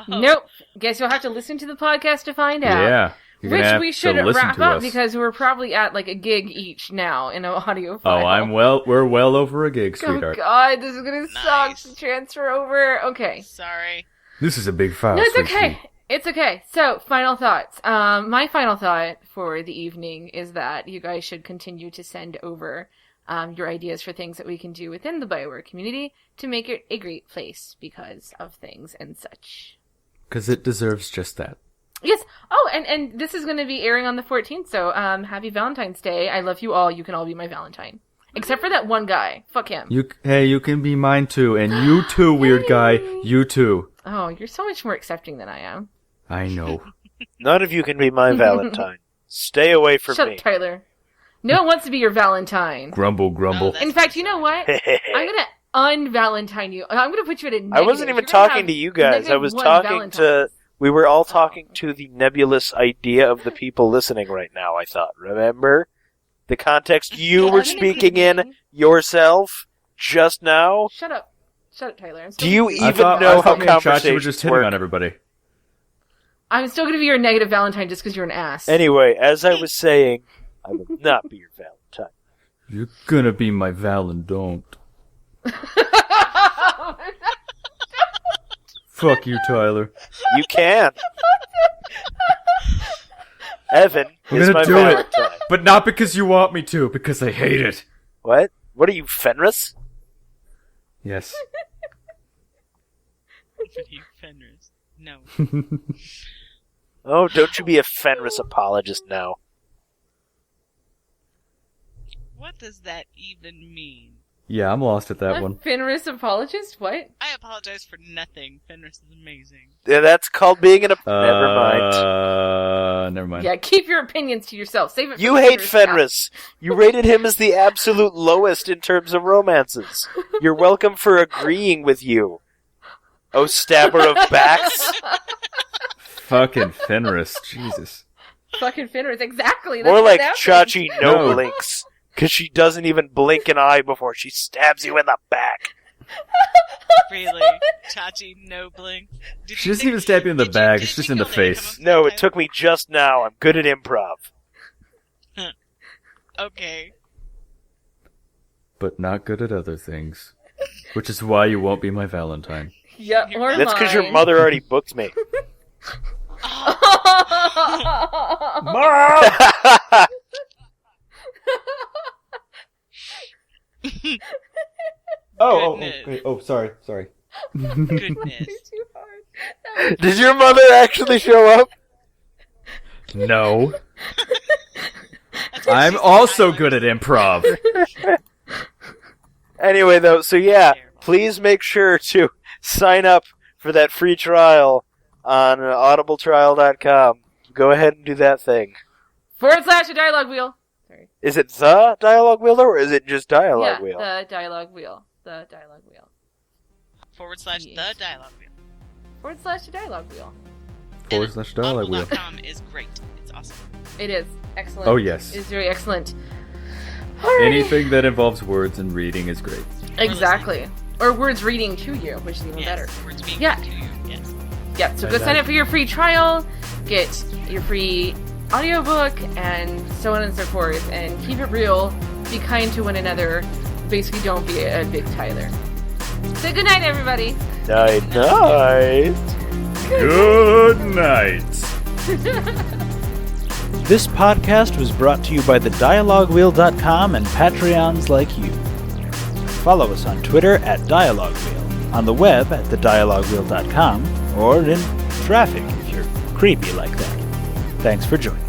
Nope. Guess you'll have to listen to the podcast to find out. Yeah. You're gonna Which have we to should listen wrap to up us. because we're probably at like a gig each now in an audio Oh, file. we're well over a gig, Oh sweetheart. god, this is gonna Nice. suck to transfer over. Okay. Sorry. This is a big file. No, it's sweet okay. pea. It's okay. So, final thoughts. My final thought for the evening is that you guys should continue to send over your ideas for things that we can do within the BioWare community to make it a great place because of things and such. Because it deserves just that. Yes. Oh, and this is going to be airing on the 14th, so happy Valentine's Day. I love you all. You can all be my Valentine. Except for that one guy. Fuck him. You can be mine too. And you too, weird guy. You too. Oh, you're so much more accepting than I am. I know. None of you can be my Valentine. Stay away from Shut me. up, Tyler. No one wants to be your Valentine. Grumble, grumble. Oh, In fact, you know what? I'm going to un-Valentine you. I'm going to put you at a negative. I wasn't even talking to you guys. I was talking to... We were all talking to the nebulous idea of the people listening right now, I thought. Remember? The context you were speaking in yourself just now? Shut up. Shut up, Tyler. Do you I even thought know how me and Chachi were conversations just hitting work? on everybody. I'm still going to be your negative Valentine just because you're an ass. Anyway, as I was saying, I will not be your Valentine. You're gonna be my Valentine. Fuck you, Tyler. You can. Evan I'm is gonna my do Valentine. it. But not because you want me to, because I hate it. What? What are you, Fenris? Yes. Fenris. No. Oh, don't you be a Fenris apologist now. What does that even mean? Yeah, I'm lost at that A one. Fenris apologist? What? I apologize for nothing. Fenris is amazing. Yeah, that's called being an... Never mind. Never mind. Yeah, keep your opinions to yourself. Save it for You the hate Fenris Fenris. You rated him as the absolute lowest in terms of romances. You're welcome for agreeing with you. Oh, stabber of backs. Fucking Fenris. Jesus. Fucking Fenris, exactly. That's More what like happened. Chachi no No. blinks. Because she doesn't even blink an eye before she stabs you in the back. Really? Chachi, no blink. Did She you doesn't think- even stab you in the did back, did it's just you in the think you'll face. come up No, with it took me just now. I'm good at improv. that? Okay. But not good at other things. Which is why you won't be my Valentine. Yeah, or That's because your mine. mother already booked me. Mom! Goodness. Sorry. Goodness. Too hard. Did your mother actually show up? No. That's why I'm she's also silent. good at improv. Anyway, though, so yeah, Terrible. please make sure to sign up for that free trial on audibletrial.com. Go ahead and do that thing. / a dialogue wheel. Sorry. Is it the dialogue wheel, or is it just dialogue Yeah, wheel? the dialogue wheel. The dialogue wheel. / the Yes. dialogue wheel. / a dialogue wheel. / dialogue wheel. Audible.com is great. It's awesome. It is excellent. Oh, yes. It is very excellent. Alrighty. Anything that involves words and reading is great. Exactly. Or words reading to you, which is even Yes. better. Words being Yeah. read to you. Yes. Yeah, so go sign up for your free trial, get your free audiobook, and so on and so forth, and keep it real, be kind to one another, basically don't be a big Tyler. So good night, everybody! Night, night. Good night. This podcast was brought to you by thedialoguewheel.com and Patreons like you. Follow us on Twitter at DialogueWheel, on the web at thedialoguewheel.com, or in traffic if you're creepy like that. Thanks for joining.